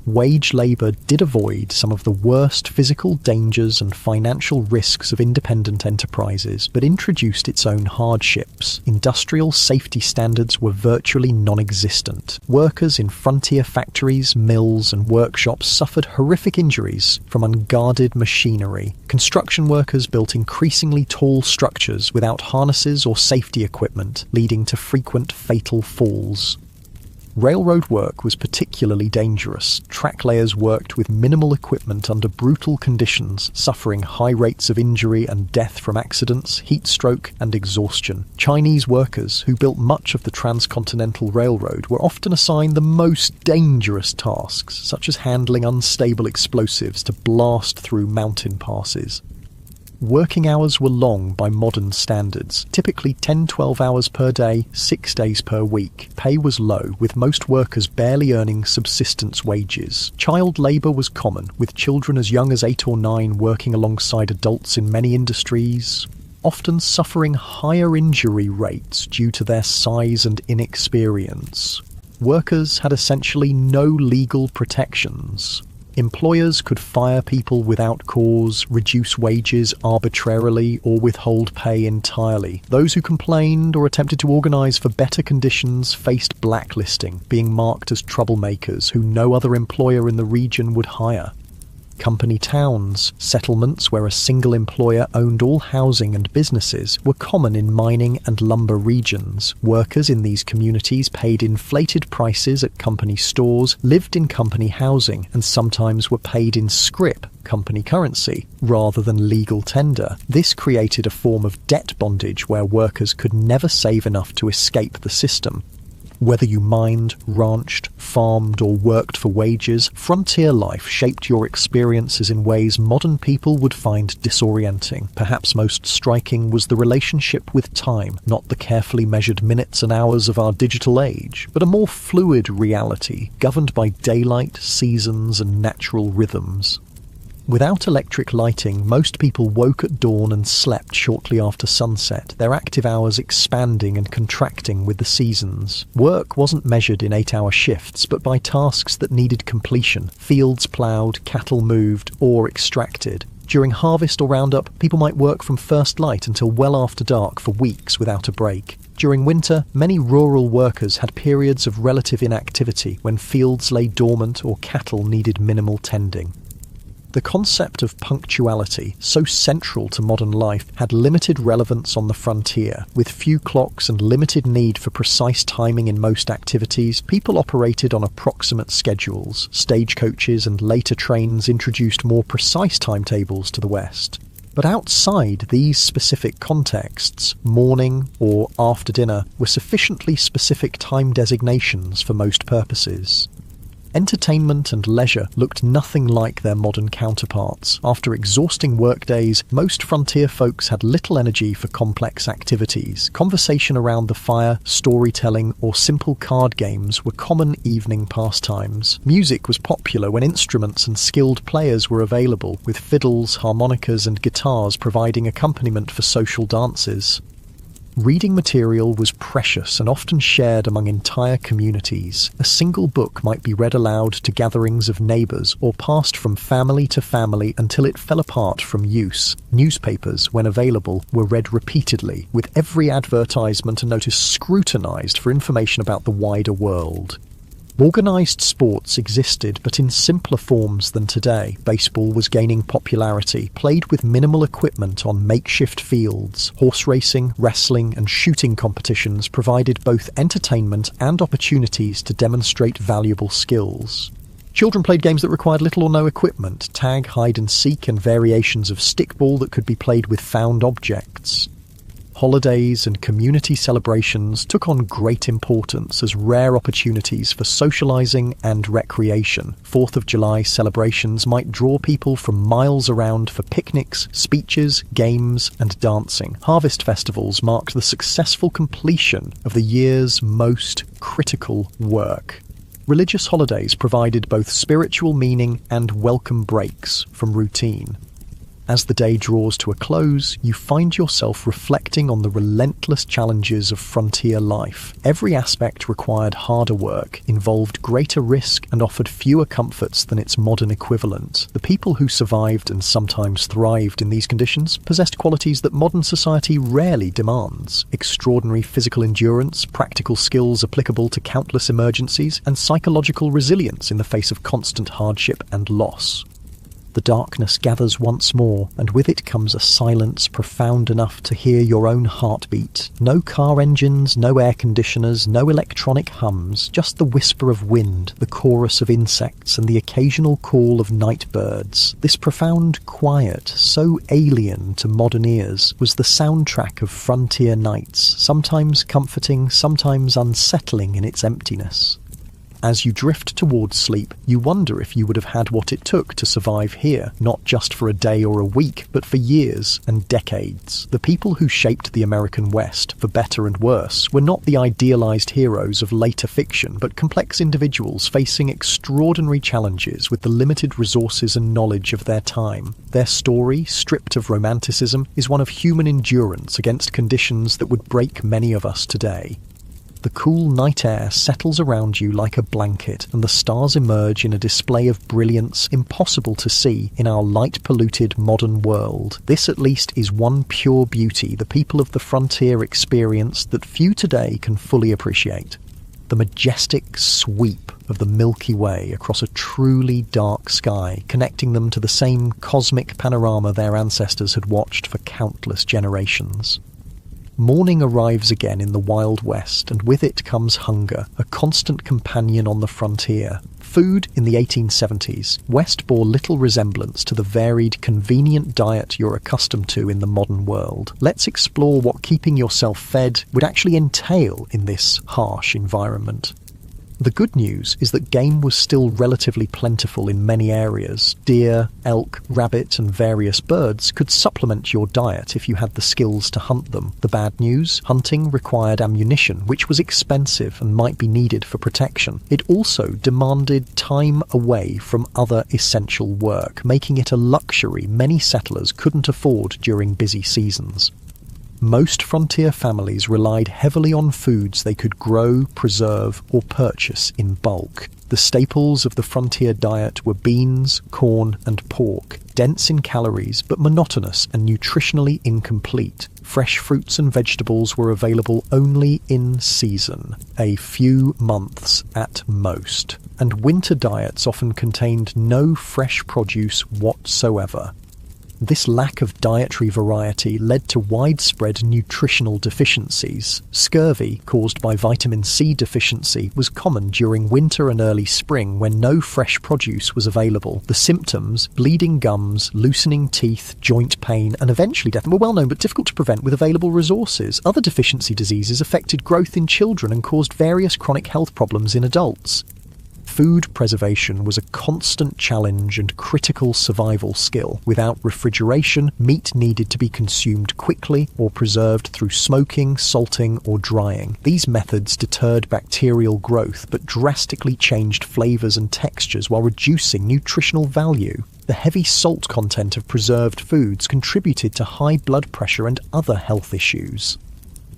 Wage labour did avoid some of the worst physical dangers and financial risks of independent enterprises, but introduced its own hardships. Industrial safety standards were virtually non-existent. Workers in frontier factories, mills, and workshops suffered horrific injuries from unguarded machinery. Construction workers built increasingly tall structures without harnesses or safety equipment, leading to frequent fatal falls. Railroad work was particularly dangerous. Track layers worked with minimal equipment under brutal conditions, suffering high rates of injury and death from accidents, heat stroke, and exhaustion. Chinese workers, who built much of the transcontinental railroad, were often assigned the most dangerous tasks, such as handling unstable explosives to blast through mountain passes. Working hours were long by modern standards, typically 10-12 hours per day, 6 days per week. Pay was low, with most workers barely earning subsistence wages. Child labour was common, with children as young as 8 or 9 working alongside adults in many industries, often suffering higher injury rates due to their size and inexperience. Workers had essentially no legal protections. Employers could fire people without cause, reduce wages arbitrarily, or withhold pay entirely. Those who complained or attempted to organise for better conditions faced blacklisting, being marked as troublemakers who no other employer in the region would hire. Company towns, settlements where a single employer owned all housing and businesses, were common in mining and lumber regions. Workers in these communities paid inflated prices at company stores, lived in company housing, and sometimes were paid in scrip, company currency, rather than legal tender. This created a form of debt bondage where workers could never save enough to escape the system. Whether you mined, ranched, farmed, or worked for wages, frontier life shaped your experiences in ways modern people would find disorienting. Perhaps most striking was the relationship with time, not the carefully measured minutes and hours of our digital age, but a more fluid reality, governed by daylight, seasons, and natural rhythms. Without electric lighting, most people woke at dawn and slept shortly after sunset, their active hours expanding and contracting with the seasons. Work wasn't measured in 8-hour shifts, but by tasks that needed completion: fields ploughed, cattle moved, ore extracted. During harvest or roundup, people might work from first light until well after dark for weeks without a break. During winter, many rural workers had periods of relative inactivity when fields lay dormant or cattle needed minimal tending. The concept of punctuality, so central to modern life, had limited relevance on the frontier. With few clocks and limited need for precise timing in most activities, people operated on approximate schedules. Stagecoaches and later trains introduced more precise timetables to the West. But outside these specific contexts, morning or after dinner were sufficiently specific time designations for most purposes. Entertainment and leisure looked nothing like their modern counterparts. After exhausting workdays, most frontier folks had little energy for complex activities. Conversation around the fire, storytelling, or simple card games were common evening pastimes. Music was popular when instruments and skilled players were available, with fiddles, harmonicas, and guitars providing accompaniment for social dances. Reading material was precious and often shared among entire communities. A single book might be read aloud to gatherings of neighbours or passed from family to family until it fell apart from use. Newspapers, when available, were read repeatedly, with every advertisement and notice scrutinised for information about the wider world. Organised sports existed, but in simpler forms than today. Baseball was gaining popularity, played with minimal equipment on makeshift fields. Horse racing, wrestling, and shooting competitions provided both entertainment and opportunities to demonstrate valuable skills. Children played games that required little or no equipment: tag, hide and seek, and variations of stickball that could be played with found objects. Holidays and community celebrations took on great importance as rare opportunities for socialising and recreation. 4th of July celebrations might draw people from miles around for picnics, speeches, games, and dancing. Harvest festivals marked the successful completion of the year's most critical work. Religious holidays provided both spiritual meaning and welcome breaks from routine. As the day draws to a close, you find yourself reflecting on the relentless challenges of frontier life. Every aspect required harder work, involved greater risk, and offered fewer comforts than its modern equivalent. The people who survived and sometimes thrived in these conditions possessed qualities that modern society rarely demands: extraordinary physical endurance, practical skills applicable to countless emergencies, and psychological resilience in the face of constant hardship and loss. The darkness gathers once more, and with it comes a silence profound enough to hear your own heartbeat. No car engines, no air conditioners, no electronic hums, just the whisper of wind, the chorus of insects, and the occasional call of night birds. This profound quiet, so alien to modern ears, was the soundtrack of frontier nights, sometimes comforting, sometimes unsettling in its emptiness. As you drift towards sleep, you wonder if you would have had what it took to survive here, not just for a day or a week, but for years and decades. The people who shaped the American West, for better and worse, were not the idealized heroes of later fiction, but complex individuals facing extraordinary challenges with the limited resources and knowledge of their time. Their story, stripped of romanticism, is one of human endurance against conditions that would break many of us today. The cool night air settles around you like a blanket, and the stars emerge in a display of brilliance impossible to see in our light-polluted modern world. This at least is one pure beauty the people of the frontier experienced that few today can fully appreciate. the majestic sweep of the Milky Way across a truly dark sky, connecting them to the same cosmic panorama their ancestors had watched for countless generations. Morning arrives again in the Wild West, and with it comes hunger, a constant companion on the frontier. Food in the 1870s, West bore little resemblance to the varied, convenient diet you're accustomed to in the modern world. Let's explore what keeping yourself fed would actually entail in this harsh environment. The good news is that game was still relatively plentiful in many areas. Deer, elk, rabbit, and various birds could supplement your diet if you had the skills to hunt them. The bad news? Hunting required ammunition, which was expensive and might be needed for protection. It also demanded time away from other essential work, making it a luxury many settlers couldn't afford during busy seasons. Most frontier families relied heavily on foods they could grow, preserve, or purchase in bulk. The staples of the frontier diet were beans, corn, and pork, dense in calories but monotonous and nutritionally incomplete. Fresh fruits and vegetables were available only in season, a few months at most, and winter diets often contained no fresh produce whatsoever. This lack of dietary variety led to widespread nutritional deficiencies. Scurvy, caused by vitamin C deficiency, was common during winter and early spring when no fresh produce was available. The symptoms, bleeding gums, loosening teeth, joint pain, and eventually death, were well known but difficult to prevent with available resources. Other deficiency diseases affected growth in children and caused various chronic health problems in adults. Food preservation was a constant challenge and critical survival skill. Without refrigeration, meat needed to be consumed quickly or preserved through smoking, salting, or drying. These methods deterred bacterial growth but drastically changed flavors and textures while reducing nutritional value. The heavy salt content of preserved foods contributed to high blood pressure and other health issues.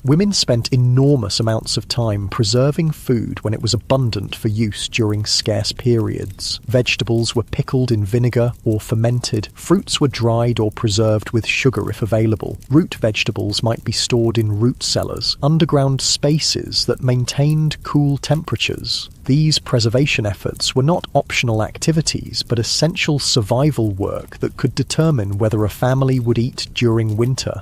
Women spent enormous amounts of time preserving food when it was abundant for use during scarce periods. Vegetables were pickled in vinegar or fermented. Fruits were dried or preserved with sugar if available. Root vegetables might be stored in root cellars, underground spaces that maintained cool temperatures. These preservation efforts were not optional activities, but essential survival work that could determine whether a family would eat during winter.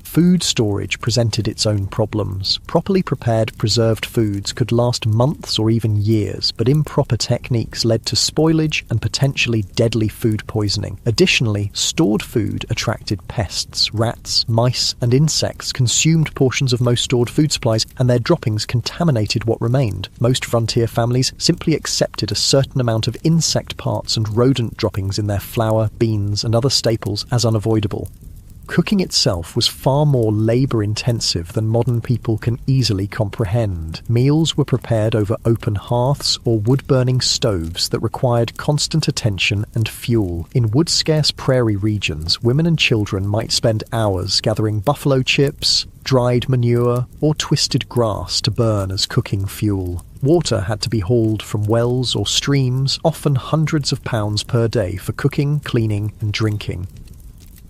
Food storage presented its own problems. Properly prepared preserved foods could last months or even years, but improper techniques led to spoilage and potentially deadly food poisoning. Additionally, stored food attracted pests. Rats, mice, and insects consumed portions of most stored food supplies, and their droppings contaminated what remained. Most frontier families simply accepted a certain amount of insect parts and rodent droppings in their flour, beans, and other staples as unavoidable. Cooking itself was far more labour-intensive than modern people can easily comprehend. Meals were prepared over open hearths or wood-burning stoves that required constant attention and fuel. In wood-scarce prairie regions, women and children might spend hours gathering buffalo chips, dried manure, or twisted grass to burn as cooking fuel. Water had to be hauled from wells or streams, often hundreds of pounds per day for cooking, cleaning, and drinking.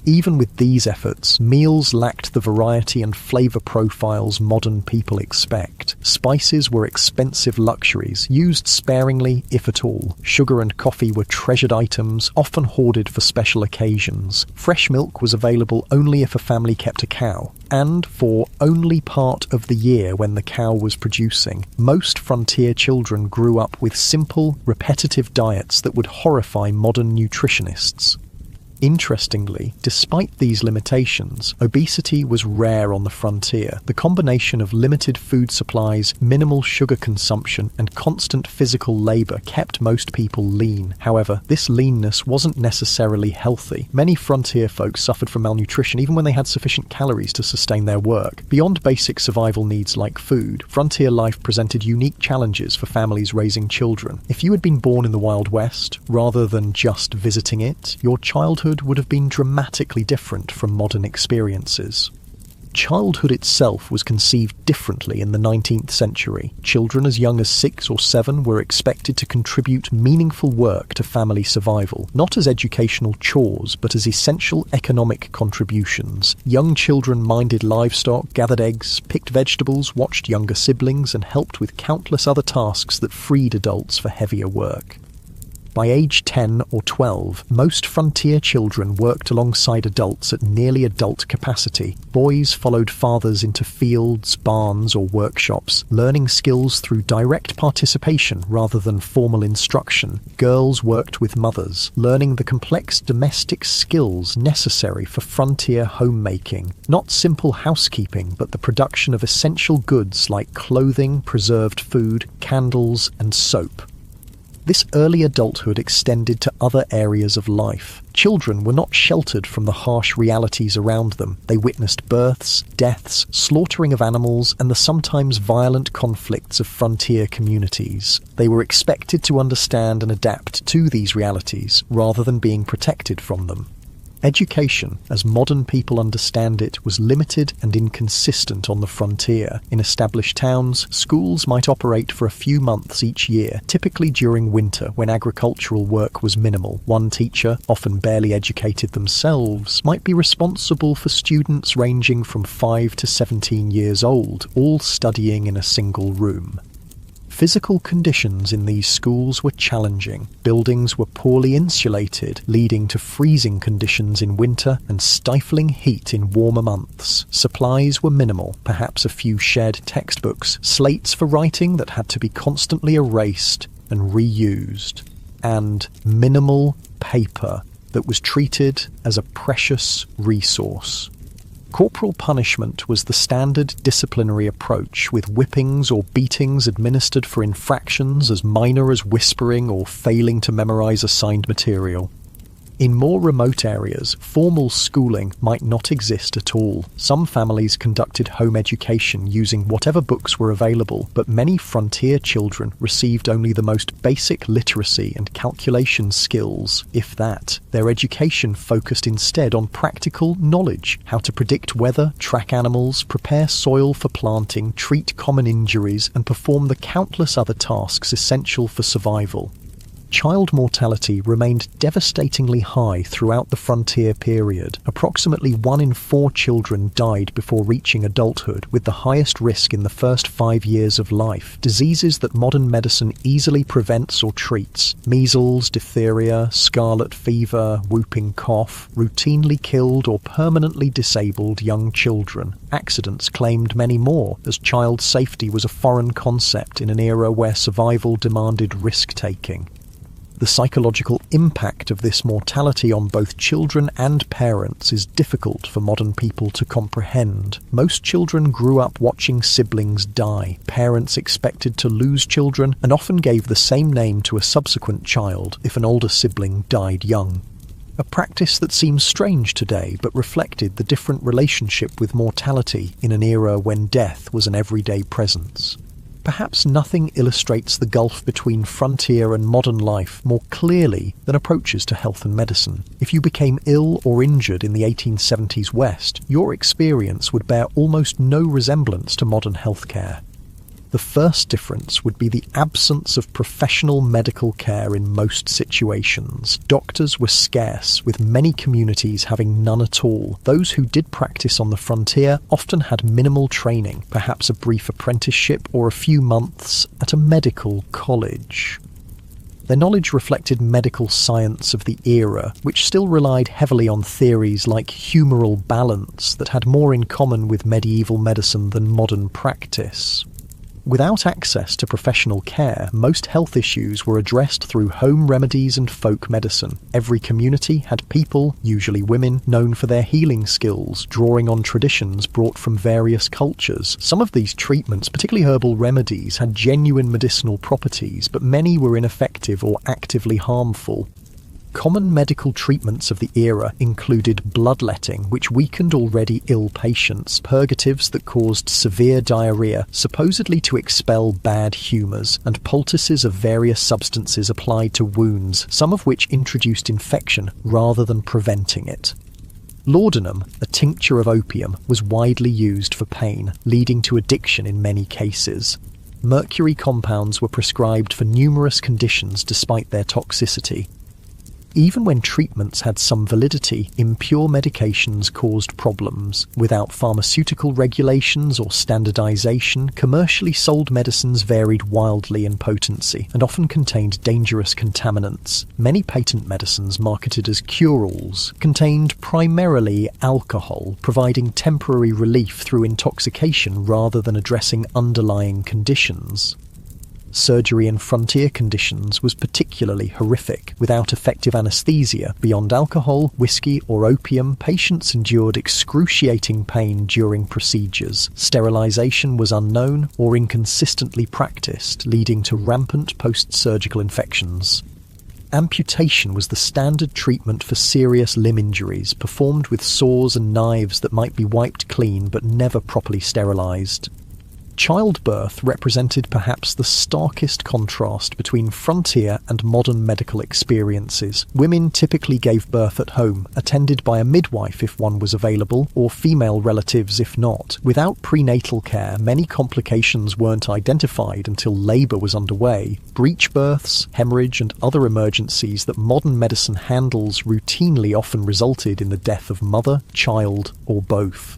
Even with these efforts, meals lacked the variety and flavour profiles modern people expect. Spices were expensive luxuries, used sparingly if at all. Sugar and coffee were treasured items, often hoarded for special occasions. Fresh milk was available only if a family kept a cow, and for only part of the year when the cow was producing. Most frontier children grew up with simple, repetitive diets that would horrify modern nutritionists. Interestingly, despite these limitations, obesity was rare on the frontier. The combination of limited food supplies, minimal sugar consumption, and constant physical labour kept most people lean. However, this leanness wasn't necessarily healthy. Many frontier folks suffered from malnutrition even when they had sufficient calories to sustain their work. Beyond basic survival needs like food, frontier life presented unique challenges for families raising children. If you had been born in the Wild West, rather than just visiting it, your childhood would have been dramatically different from modern experiences. Childhood itself was conceived differently in the 19th century. Children as young as 6 or 7 were expected to contribute meaningful work to family survival, not as educational chores, but as essential economic contributions. Young children minded livestock, gathered eggs, picked vegetables, watched younger siblings, and helped with countless other tasks that freed adults for heavier work. By age 10 or 12, most frontier children worked alongside adults at nearly adult capacity. Boys followed fathers into fields, barns, or workshops, learning skills through direct participation rather than formal instruction. Girls worked with mothers, learning the complex domestic skills necessary for frontier homemaking. Not simple housekeeping, but the production of essential goods like clothing, preserved food, candles, and soap. This early adulthood extended to other areas of life. Children were not sheltered from the harsh realities around them. They witnessed births, deaths, slaughtering of animals, and the sometimes violent conflicts of frontier communities. They were expected to understand and adapt to these realities, rather than being protected from them. Education, as modern people understand it, was limited and inconsistent on the frontier. In established towns, schools might operate for a few months each year, typically during winter when agricultural work was minimal. One teacher, often barely educated themselves, might be responsible for students ranging from 5 to 17 years old, all studying in a single room. Physical conditions in these schools were challenging. Buildings were poorly insulated, leading to freezing conditions in winter and stifling heat in warmer months. Supplies were minimal, perhaps a few shared textbooks, slates for writing that had to be constantly erased and reused, and minimal paper that was treated as a precious resource. Corporal punishment was the standard disciplinary approach, with whippings or beatings administered for infractions as minor as whispering or failing to memorize assigned material. In more remote areas, formal schooling might not exist at all. Some families conducted home education using whatever books were available, but many frontier children received only the most basic literacy and calculation skills, if that. Their education focused instead on practical knowledge, how to predict weather, track animals, prepare soil for planting, treat common injuries, and perform the countless other tasks essential for survival. Child mortality remained devastatingly high throughout the frontier period. Approximately 1 in 4 children died before reaching adulthood, with the highest risk in the first 5 years of life. Diseases that modern medicine easily prevents or treats, measles, diphtheria, scarlet fever, whooping cough, routinely killed or permanently disabled young children. Accidents claimed many more, as child safety was a foreign concept in an era where survival demanded risk-taking. The psychological impact of this mortality on both children and parents is difficult for modern people to comprehend. Most children grew up watching siblings die. Parents expected to lose children and often gave the same name to a subsequent child if an older sibling died young. A practice that seems strange today, but reflected the different relationship with mortality in an era when death was an everyday presence. Perhaps nothing illustrates the gulf between frontier and modern life more clearly than approaches to health and medicine. If you became ill or injured in the 1870s West, your experience would bear almost no resemblance to modern healthcare. The first difference would be the absence of professional medical care in most situations. Doctors were scarce, with many communities having none at all. Those who did practice on the frontier often had minimal training, perhaps a brief apprenticeship or a few months at a medical college. Their knowledge reflected medical science of the era, which still relied heavily on theories like humoral balance that had more in common with medieval medicine than modern practice. Without access to professional care, most health issues were addressed through home remedies and folk medicine. Every community had people, usually women, known for their healing skills, drawing on traditions brought from various cultures. Some of these treatments, particularly herbal remedies, had genuine medicinal properties, but many were ineffective or actively harmful. Common medical treatments of the era included bloodletting, which weakened already ill patients, purgatives that caused severe diarrhea, supposedly to expel bad humours, and poultices of various substances applied to wounds, some of which introduced infection rather than preventing it. Laudanum, a tincture of opium, was widely used for pain, leading to addiction in many cases. Mercury compounds were prescribed for numerous conditions despite their toxicity. Even when treatments had some validity, impure medications caused problems. Without pharmaceutical regulations or standardization, commercially sold medicines varied wildly in potency and often contained dangerous contaminants. Many patent medicines marketed as cure-alls contained primarily alcohol, providing temporary relief through intoxication rather than addressing underlying conditions. Surgery in frontier conditions was particularly horrific. Without effective anesthesia, beyond alcohol, whiskey, or opium, patients endured excruciating pain during procedures. Sterilization was unknown or inconsistently practiced, leading to rampant post-surgical infections. Amputation was the standard treatment for serious limb injuries, performed with saws and knives that might be wiped clean but never properly sterilized. Childbirth represented perhaps the starkest contrast between frontier and modern medical experiences. Women typically gave birth at home, attended by a midwife if one was available, or female relatives if not. Without prenatal care, many complications weren't identified until labour was underway. Breech births, hemorrhage, and other emergencies that modern medicine handles routinely often resulted in the death of mother, child, or both.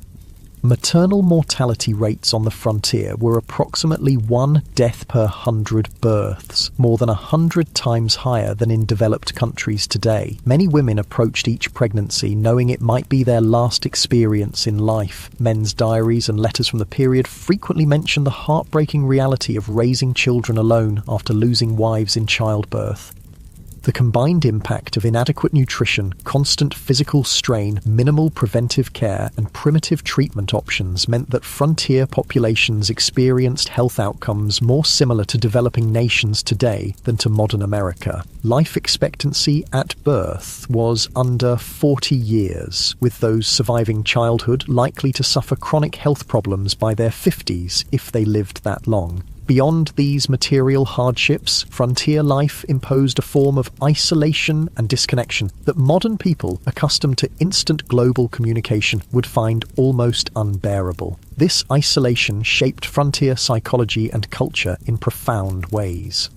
Maternal mortality rates on the frontier were approximately 1 death per 100 births, more than 100 times higher than in developed countries today. Many women approached each pregnancy knowing it might be their last experience in life. Men's diaries and letters from the period frequently mention the heartbreaking reality of raising children alone after losing wives in childbirth. The combined impact of inadequate nutrition, constant physical strain, minimal preventive care, and primitive treatment options meant that frontier populations experienced health outcomes more similar to developing nations today than to modern America. Life expectancy at birth was under 40 years, with those surviving childhood likely to suffer chronic health problems by their 50s if they lived that long. Beyond these material hardships, frontier life imposed a form of isolation and disconnection that modern people, accustomed to instant global communication, would find almost unbearable. This isolation shaped frontier psychology and culture in profound ways.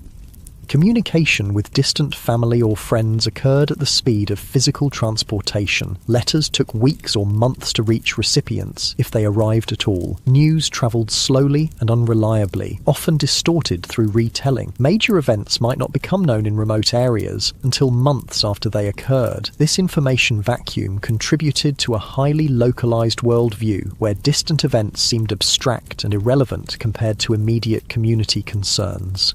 Communication with distant family or friends occurred at the speed of physical transportation. Letters took weeks or months to reach recipients, if they arrived at all. News travelled slowly and unreliably, often distorted through retelling. Major events might not become known in remote areas until months after they occurred. This information vacuum contributed to a highly localised worldview where distant events seemed abstract and irrelevant compared to immediate community concerns.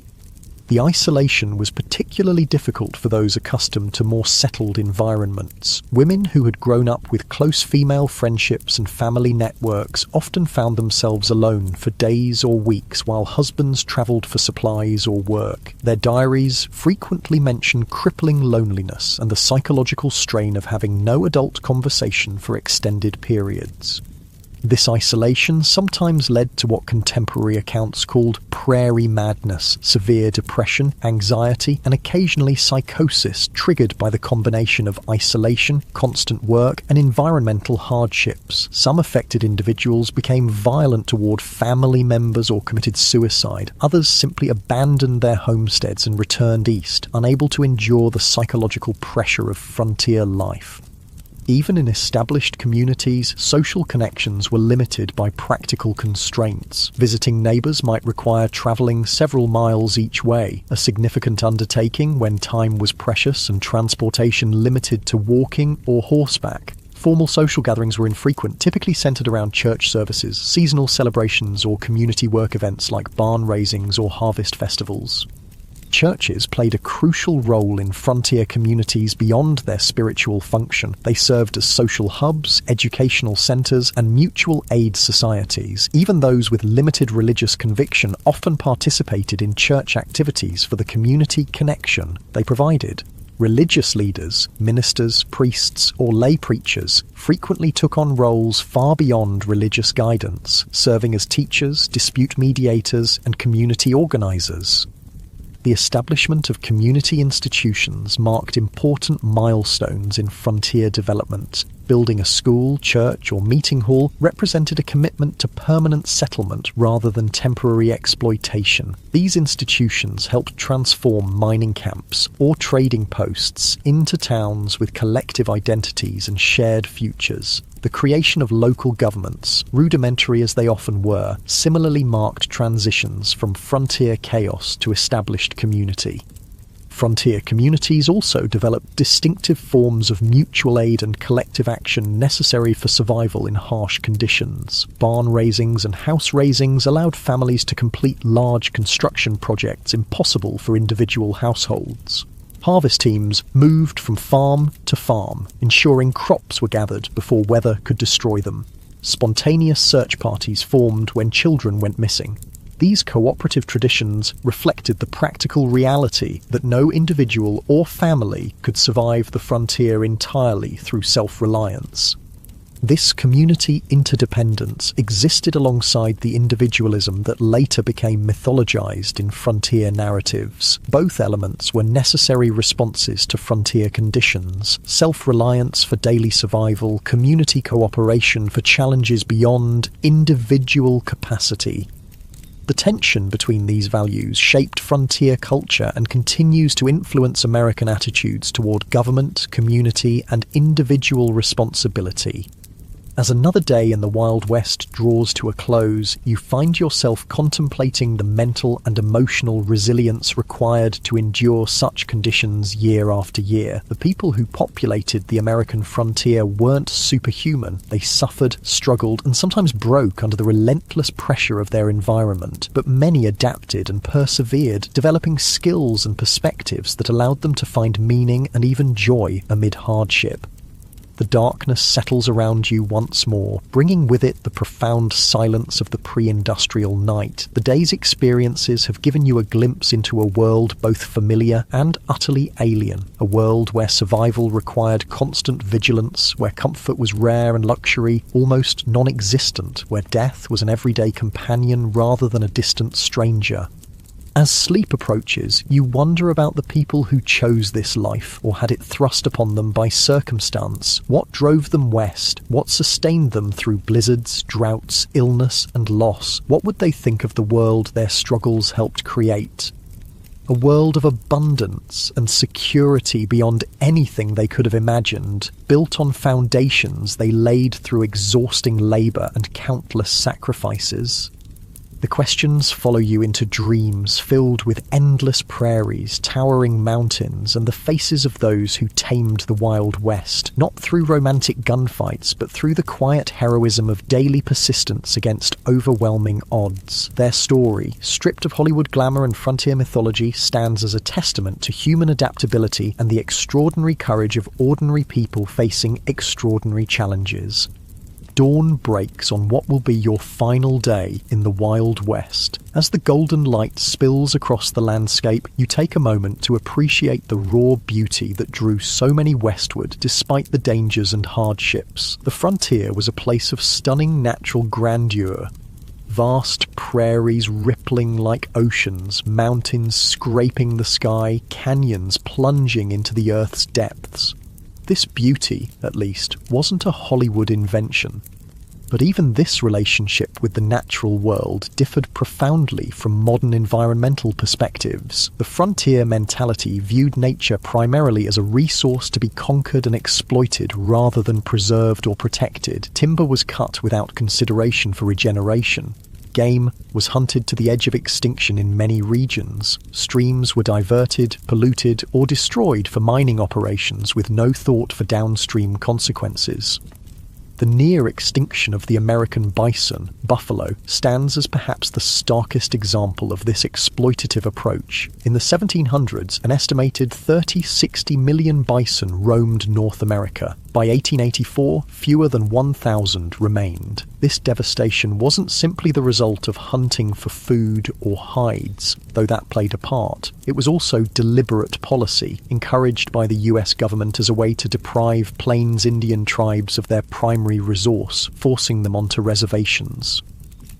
The isolation was particularly difficult for those accustomed to more settled environments. Women who had grown up with close female friendships and family networks often found themselves alone for days or weeks while husbands travelled for supplies or work. Their diaries frequently mention crippling loneliness and the psychological strain of having no adult conversation for extended periods. This isolation sometimes led to what contemporary accounts called prairie madness, severe depression, anxiety, and occasionally psychosis triggered by the combination of isolation, constant work, and environmental hardships. Some affected individuals became violent toward family members or committed suicide. Others simply abandoned their homesteads and returned east, unable to endure the psychological pressure of frontier life. Even in established communities, social connections were limited by practical constraints. Visiting neighbours might require travelling several miles each way, a significant undertaking when time was precious and transportation limited to walking or horseback. Formal social gatherings were infrequent, typically centred around church services, seasonal celebrations, or community work events like barn raisings or harvest festivals. Churches played a crucial role in frontier communities beyond their spiritual function. They served as social hubs, educational centres, and mutual aid societies. Even those with limited religious conviction often participated in church activities for the community connection they provided. Religious leaders, ministers, priests, or lay preachers frequently took on roles far beyond religious guidance, serving as teachers, dispute mediators, and community organisers. the establishment of community institutions marked important milestones in frontier development. Building a school, church, or meeting hall represented a commitment to permanent settlement rather than temporary exploitation. These institutions helped transform mining camps or trading posts into towns with collective identities and shared futures. The creation of local governments, rudimentary as they often were, similarly marked transitions from frontier chaos to established community. Frontier communities also developed distinctive forms of mutual aid and collective action necessary for survival in harsh conditions. Barn raisings and house raisings allowed families to complete large construction projects impossible for individual households. Harvest teams moved from farm to farm, ensuring crops were gathered before weather could destroy them. Spontaneous search parties formed when children went missing. These cooperative traditions reflected the practical reality that no individual or family could survive the frontier entirely through self-reliance. This community interdependence existed alongside the individualism that later became mythologized in frontier narratives. Both elements were necessary responses to frontier conditions: self-reliance for daily survival, community cooperation for challenges beyond individual capacity. The tension between these values shaped frontier culture and continues to influence American attitudes toward government, community, and individual responsibility. As another day in the Wild West draws to a close, you find yourself contemplating the mental and emotional resilience required to endure such conditions year after year. The people who populated the American frontier weren't superhuman. They suffered, struggled, and sometimes broke under the relentless pressure of their environment. But many adapted and persevered, developing skills and perspectives that allowed them to find meaning and even joy amid hardship. The darkness settles around you once more, bringing with it the profound silence of the pre-industrial night. The day's experiences have given you a glimpse into a world both familiar and utterly alien, a world where survival required constant vigilance, where comfort was rare and luxury almost non-existent, where death was an everyday companion rather than a distant stranger. As sleep approaches, you wonder about the people who chose this life, or had it thrust upon them by circumstance. What drove them west? What sustained them through blizzards, droughts, illness, and loss? What would they think of the world their struggles helped create? A world of abundance and security beyond anything they could have imagined, built on foundations they laid through exhausting labour and countless sacrifices. The questions follow you into dreams filled with endless prairies, towering mountains, and the faces of those who tamed the Wild West, not through romantic gunfights, but through the quiet heroism of daily persistence against overwhelming odds. Their story, stripped of Hollywood glamour and frontier mythology, stands as a testament to human adaptability and the extraordinary courage of ordinary people facing extraordinary challenges. Dawn breaks on what will be your final day in the Wild West. As the golden light spills across the landscape, you take a moment to appreciate the raw beauty that drew so many westward despite the dangers and hardships. The frontier was a place of stunning natural grandeur. Vast prairies rippling like oceans, mountains scraping the sky, canyons plunging into the earth's depths. This beauty, at least, wasn't a Hollywood invention. But even this relationship with the natural world differed profoundly from modern environmental perspectives. The frontier mentality viewed nature primarily as a resource to be conquered and exploited rather than preserved or protected. Timber was cut without consideration for regeneration. Game was hunted to the edge of extinction in many regions. Streams were diverted, polluted, or destroyed for mining operations with no thought for downstream consequences. The near extinction of the American bison, buffalo, stands as perhaps the starkest example of this exploitative approach. In the 1700s, an estimated 30-60 million bison roamed North America. By 1884, fewer than 1,000 remained. This devastation wasn't simply the result of hunting for food or hides, though that played a part. It was also deliberate policy, encouraged by the US government as a way to deprive Plains Indian tribes of their primary resource, forcing them onto reservations.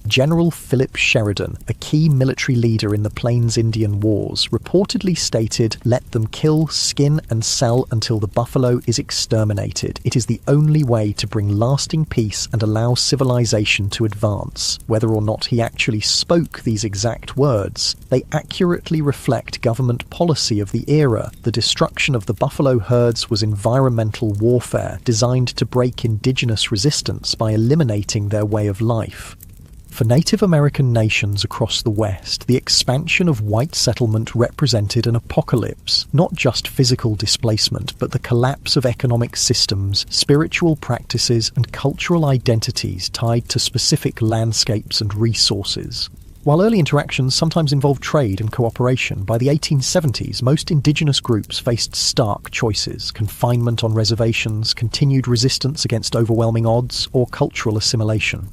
General Philip Sheridan, a key military leader in the Plains Indian Wars, reportedly stated, "Let them kill, skin and sell until the buffalo is exterminated. It is the only way to bring lasting peace and allow civilization to advance." Whether or not he actually spoke these exact words, they accurately reflect government policy of the era. The destruction of the buffalo herds was environmental warfare designed to break indigenous resistance by eliminating their way of life. For Native American nations across the West, the expansion of white settlement represented an apocalypse, not just physical displacement, but the collapse of economic systems, spiritual practices, and cultural identities tied to specific landscapes and resources. While early interactions sometimes involved trade and cooperation, by the 1870s most indigenous groups faced stark choices: confinement on reservations, continued resistance against overwhelming odds, or cultural assimilation.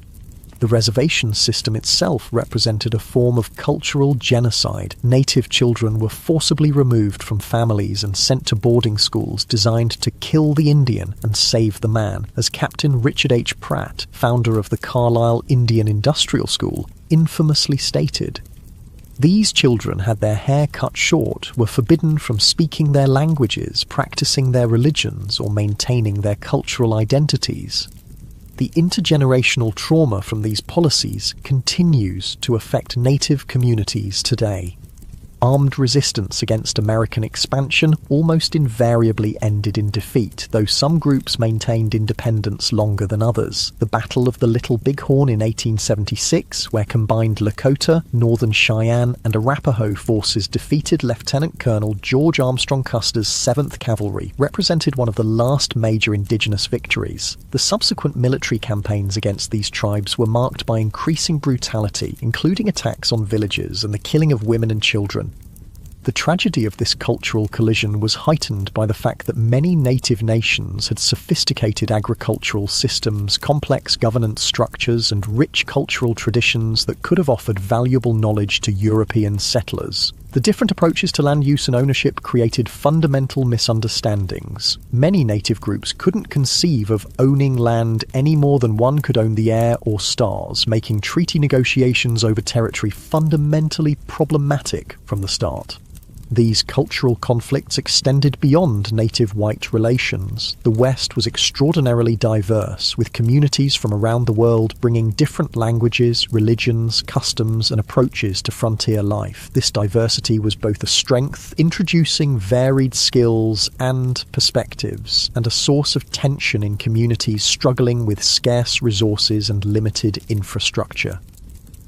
The reservation system itself represented a form of cultural genocide. Native children were forcibly removed from families and sent to boarding schools designed to kill the Indian and save the man, as Captain Richard H. Pratt, founder of the Carlisle Indian Industrial School, infamously stated. These children had their hair cut short, were forbidden from speaking their languages, practicing their religions, or maintaining their cultural identities. The intergenerational trauma from these policies continues to affect Native communities today. Armed resistance against American expansion almost invariably ended in defeat, though some groups maintained independence longer than others. The Battle of the Little Bighorn in 1876, where combined Lakota, Northern Cheyenne, and Arapaho forces defeated Lieutenant Colonel George Armstrong Custer's 7th Cavalry, represented one of the last major indigenous victories. The subsequent military campaigns against these tribes were marked by increasing brutality, including attacks on villages and the killing of women and children. The tragedy of this cultural collision was heightened by the fact that many native nations had sophisticated agricultural systems, complex governance structures, and rich cultural traditions that could have offered valuable knowledge to European settlers. The different approaches to land use and ownership created fundamental misunderstandings. Many native groups couldn't conceive of owning land any more than one could own the air or stars, making treaty negotiations over territory fundamentally problematic from the start. These cultural conflicts extended beyond native-white relations. The West was extraordinarily diverse, with communities from around the world bringing different languages, religions, customs, and approaches to frontier life. This diversity was both a strength, introducing varied skills and perspectives, and a source of tension in communities struggling with scarce resources and limited infrastructure.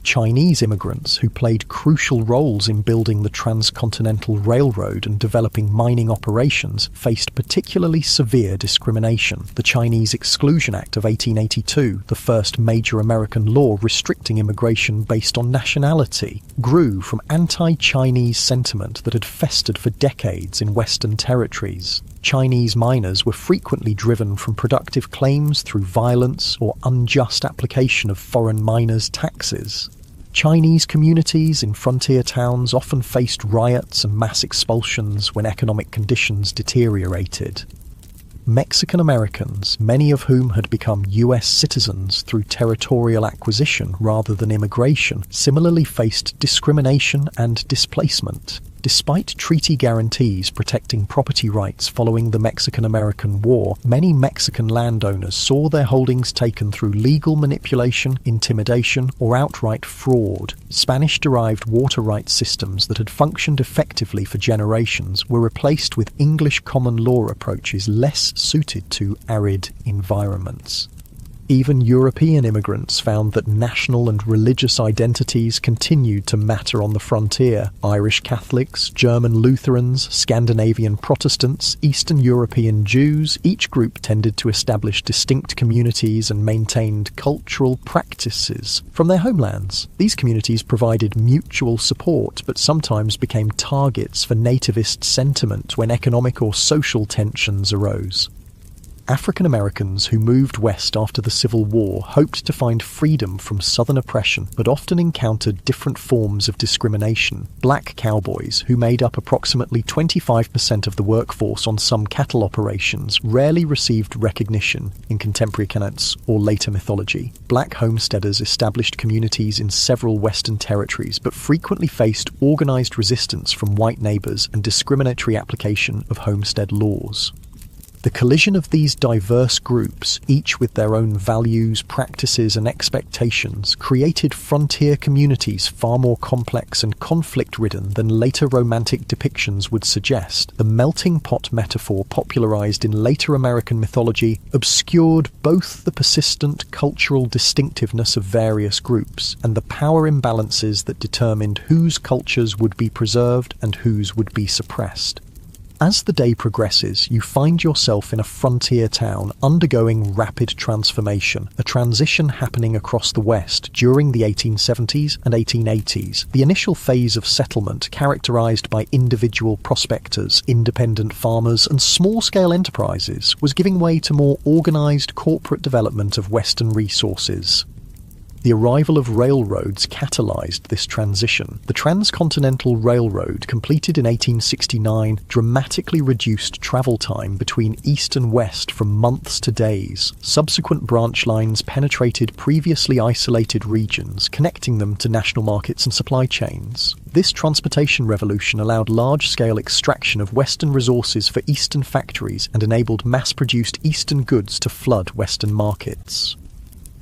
Chinese immigrants, who played crucial roles in building the transcontinental railroad and developing mining operations, faced particularly severe discrimination. The Chinese Exclusion Act of 1882, the first major American law restricting immigration based on nationality, grew from anti-Chinese sentiment that had festered for decades in Western territories. Chinese miners were frequently driven from productive claims through violence or unjust application of foreign miners' taxes. Chinese communities in frontier towns often faced riots and mass expulsions when economic conditions deteriorated. Mexican Americans, many of whom had become US citizens through territorial acquisition rather than immigration, similarly faced discrimination and displacement. Despite treaty guarantees protecting property rights following the Mexican-American War, many Mexican landowners saw their holdings taken through legal manipulation, intimidation, or outright fraud. Spanish-derived water rights systems that had functioned effectively for generations were replaced with English common law approaches less suited to arid environments. Even European immigrants found that national and religious identities continued to matter on the frontier. Irish Catholics, German Lutherans, Scandinavian Protestants, Eastern European Jews, each group tended to establish distinct communities and maintained cultural practices from their homelands. These communities provided mutual support, but sometimes became targets for nativist sentiment when economic or social tensions arose. African Americans who moved west after the Civil War hoped to find freedom from Southern oppression, but often encountered different forms of discrimination. Black cowboys, who made up approximately 25% of the workforce on some cattle operations, rarely received recognition in contemporary accounts or later mythology. Black homesteaders established communities in several Western territories, but frequently faced organized resistance from white neighbors and discriminatory application of homestead laws. The collision of these diverse groups, each with their own values, practices, and expectations, created frontier communities far more complex and conflict-ridden than later Romantic depictions would suggest. The melting pot metaphor popularized in later American mythology obscured both the persistent cultural distinctiveness of various groups and the power imbalances that determined whose cultures would be preserved and whose would be suppressed. As the day progresses, you find yourself in a frontier town undergoing rapid transformation, a transition happening across the West during the 1870s and 1880s. The initial phase of settlement, characterized by individual prospectors, independent farmers, and small-scale enterprises, was giving way to more organized corporate development of Western resources. The arrival of railroads catalyzed this transition. The Transcontinental Railroad, completed in 1869, dramatically reduced travel time between east and west from months to days. Subsequent branch lines penetrated previously isolated regions, connecting them to national markets and supply chains. This transportation revolution allowed large-scale extraction of Western resources for Eastern factories and enabled mass-produced Eastern goods to flood Western markets.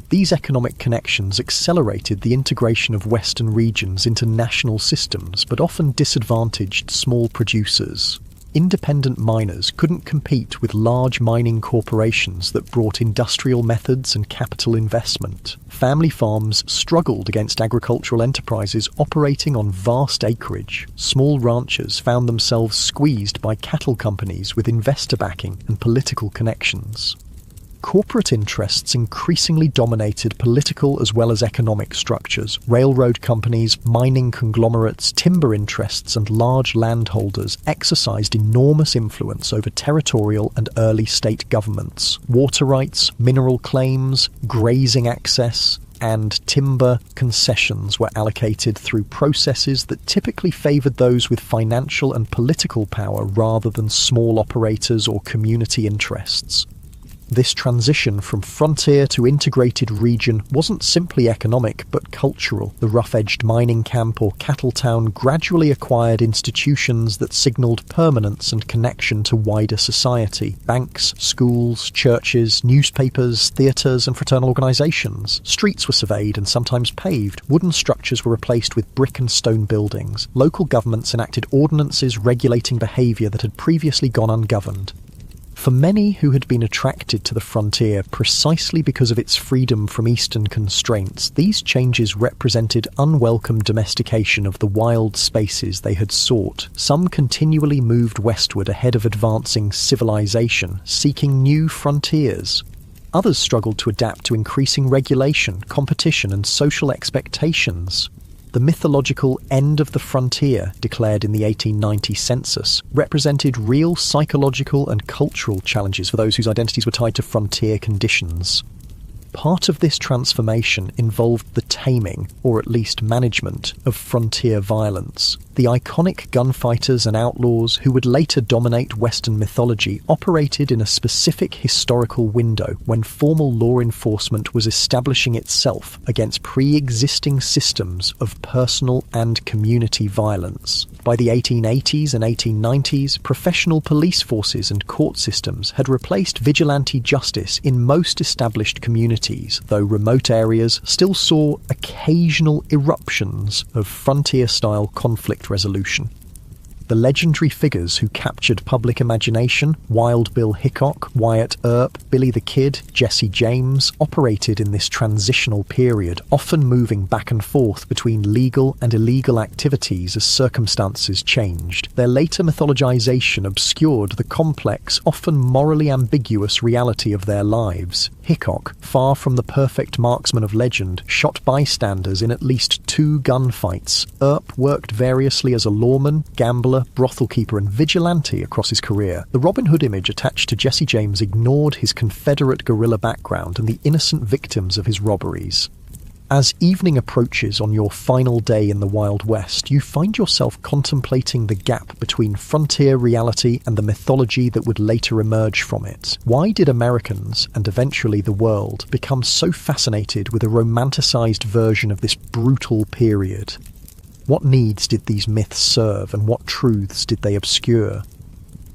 These economic connections accelerated the integration of Western regions into national systems, but often disadvantaged small producers. Independent miners couldn't compete with large mining corporations that brought industrial methods and capital investment. Family farms struggled against agricultural enterprises operating on vast acreage. Small ranchers found themselves squeezed by cattle companies with investor backing and political connections. Corporate interests increasingly dominated political as well as economic structures. Railroad companies, mining conglomerates, timber interests, and large landholders exercised enormous influence over territorial and early state governments. Water rights, mineral claims, grazing access, and timber concessions were allocated through processes that typically favored those with financial and political power rather than small operators or community interests. This transition from frontier to integrated region wasn't simply economic but cultural. The rough-edged mining camp or cattle town gradually acquired institutions that signalled permanence and connection to wider society. Banks, schools, churches, newspapers, theatres and fraternal organisations. Streets were surveyed and sometimes paved. Wooden structures were replaced with brick and stone buildings. Local governments enacted ordinances regulating behaviour that had previously gone ungoverned. For many who had been attracted to the frontier precisely because of its freedom from Eastern constraints, these changes represented unwelcome domestication of the wild spaces they had sought. Some continually moved westward ahead of advancing civilization, seeking new frontiers. Others struggled to adapt to increasing regulation, competition, and social expectations. The mythological end of the frontier, declared in the 1890 census, represented real psychological and cultural challenges for those whose identities were tied to frontier conditions. Part of this transformation involved the taming, or at least management, of frontier violence. The iconic gunfighters and outlaws who would later dominate Western mythology operated in a specific historical window when formal law enforcement was establishing itself against pre-existing systems of personal and community violence. By the 1880s and 1890s, professional police forces and court systems had replaced vigilante justice in most established communities, though remote areas still saw occasional eruptions of frontier-style conflict resolution. The legendary figures who captured public imagination, Wild Bill Hickok, Wyatt Earp, Billy the Kid, Jesse James, operated in this transitional period, often moving back and forth between legal and illegal activities as circumstances changed. Their later mythologization obscured the complex, often morally ambiguous reality of their lives. Hickok, far from the perfect marksman of legend, shot bystanders in at least 2 gunfights. Earp worked variously as a lawman, gambler, brothel keeper, and vigilante across his career. The Robin Hood image attached to Jesse James ignored his Confederate guerrilla background and the innocent victims of his robberies. As evening approaches on your final day in the Wild West, you find yourself contemplating the gap between frontier reality and the mythology that would later emerge from it. Why did Americans, and eventually the world, become so fascinated with a romanticized version of this brutal period? What needs did these myths serve, and what truths did they obscure?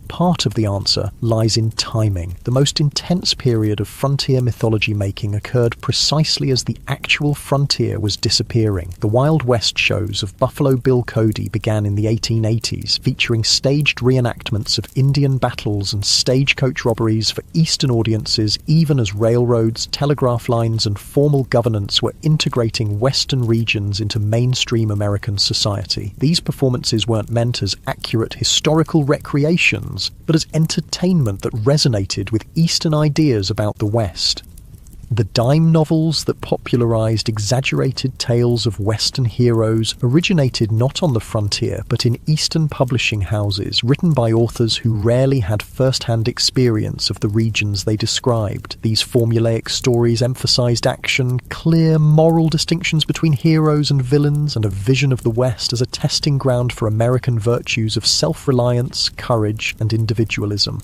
Part of the answer lies in timing. The most intense period of frontier mythology making occurred precisely as the actual frontier was disappearing. The Wild West shows of Buffalo Bill Cody began in the 1880s, featuring staged reenactments of Indian battles and stagecoach robberies for Eastern audiences, even as railroads, telegraph lines, and formal governance were integrating Western regions into mainstream American society. These performances weren't meant as accurate historical recreations, but as entertainment that resonated with Eastern ideas about the West. The dime novels that popularized exaggerated tales of Western heroes originated not on the frontier, but in Eastern publishing houses, written by authors who rarely had first-hand experience of the regions they described. These formulaic stories emphasized action, clear moral distinctions between heroes and villains, and a vision of the West as a testing ground for American virtues of self-reliance, courage, and individualism.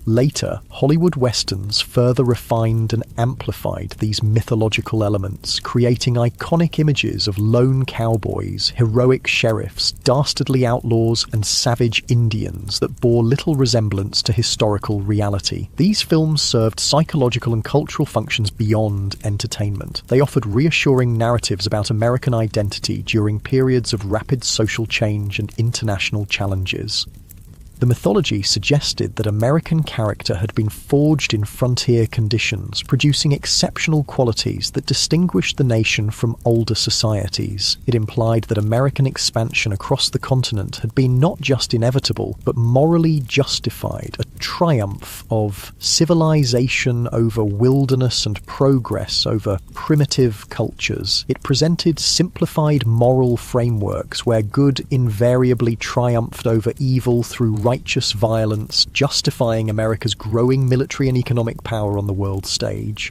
Later, Hollywood westerns further refined and amplified these mythological elements, creating iconic images of lone cowboys, heroic sheriffs, dastardly outlaws, and savage Indians that bore little resemblance to historical reality. These films served psychological and cultural functions beyond entertainment. They offered reassuring narratives about American identity during periods of rapid social change and international challenges. The mythology suggested that American character had been forged in frontier conditions, producing exceptional qualities that distinguished the nation from older societies. It implied that American expansion across the continent had been not just inevitable, but morally justified, a triumph of civilization over wilderness and progress over primitive cultures. It presented simplified moral frameworks where good invariably triumphed over evil through righteous violence, justifying America's growing military and economic power on the world stage.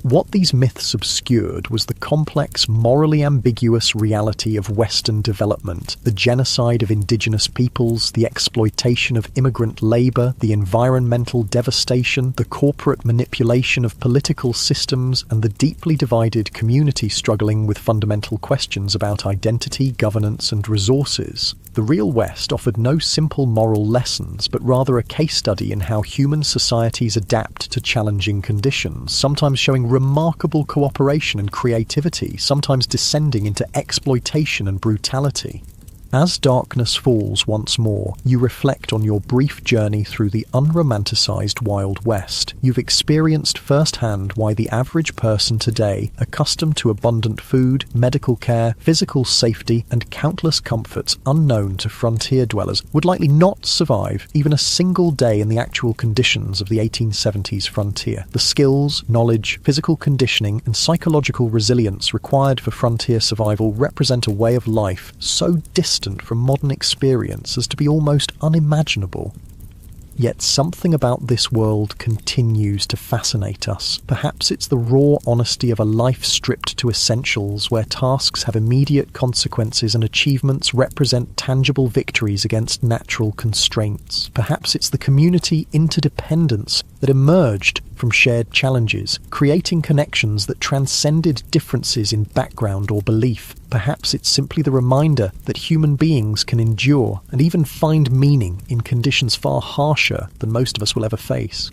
What these myths obscured was the complex, morally ambiguous reality of Western development, the genocide of indigenous peoples, the exploitation of immigrant labor, the environmental devastation, the corporate manipulation of political systems, and the deeply divided community struggling with fundamental questions about identity, governance, and resources. The real West offered no simple moral lessons, but rather a case study in how human societies adapt to challenging conditions, sometimes showing remarkable cooperation and creativity, sometimes descending into exploitation and brutality. As darkness falls once more, you reflect on your brief journey through the unromanticized Wild West. You've experienced firsthand why the average person today, accustomed to abundant food, medical care, physical safety, and countless comforts unknown to frontier dwellers, would likely not survive even a single day in the actual conditions of the 1870s frontier. The skills, knowledge, physical conditioning, and psychological resilience required for frontier survival represent a way of life so distant from modern experience as to be almost unimaginable. Yet something about this world continues to fascinate us. Perhaps it's the raw honesty of a life stripped to essentials, where tasks have immediate consequences and achievements represent tangible victories against natural constraints. Perhaps it's the community interdependence that emerged from shared challenges, creating connections that transcended differences in background or belief. Perhaps it's simply the reminder that human beings can endure and even find meaning in conditions far harsher than most of us will ever face.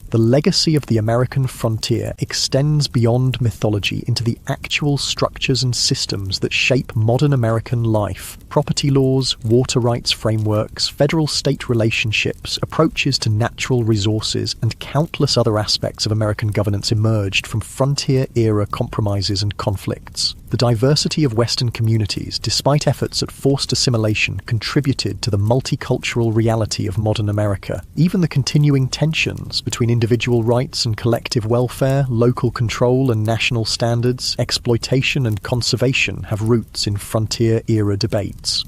The legacy of the American frontier extends beyond mythology into the actual structures and systems that shape modern American life. Property laws, water rights frameworks, federal-state relationships, approaches to natural resources, and countless other aspects of American governance emerged from frontier-era compromises and conflicts. The diversity of Western communities, despite efforts at forced assimilation, contributed to the multicultural reality of modern America. Even the continuing tensions between individual rights and collective welfare, local control and national standards, exploitation and conservation have roots in frontier-era debates.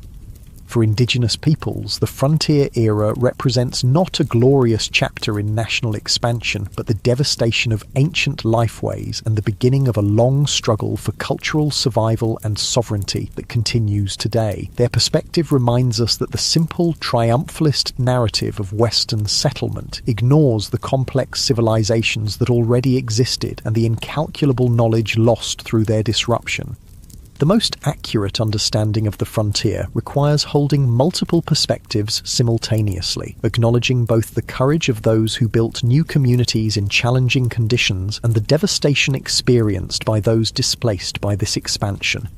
For indigenous peoples, the frontier era represents not a glorious chapter in national expansion, but the devastation of ancient lifeways and the beginning of a long struggle for cultural survival and sovereignty that continues today. Their perspective reminds us that the simple triumphalist narrative of Western settlement ignores the complex civilizations that already existed and the incalculable knowledge lost through their disruption. The most accurate understanding of the frontier requires holding multiple perspectives simultaneously, acknowledging both the courage of those who built new communities in challenging conditions and the devastation experienced by those displaced by this expansion.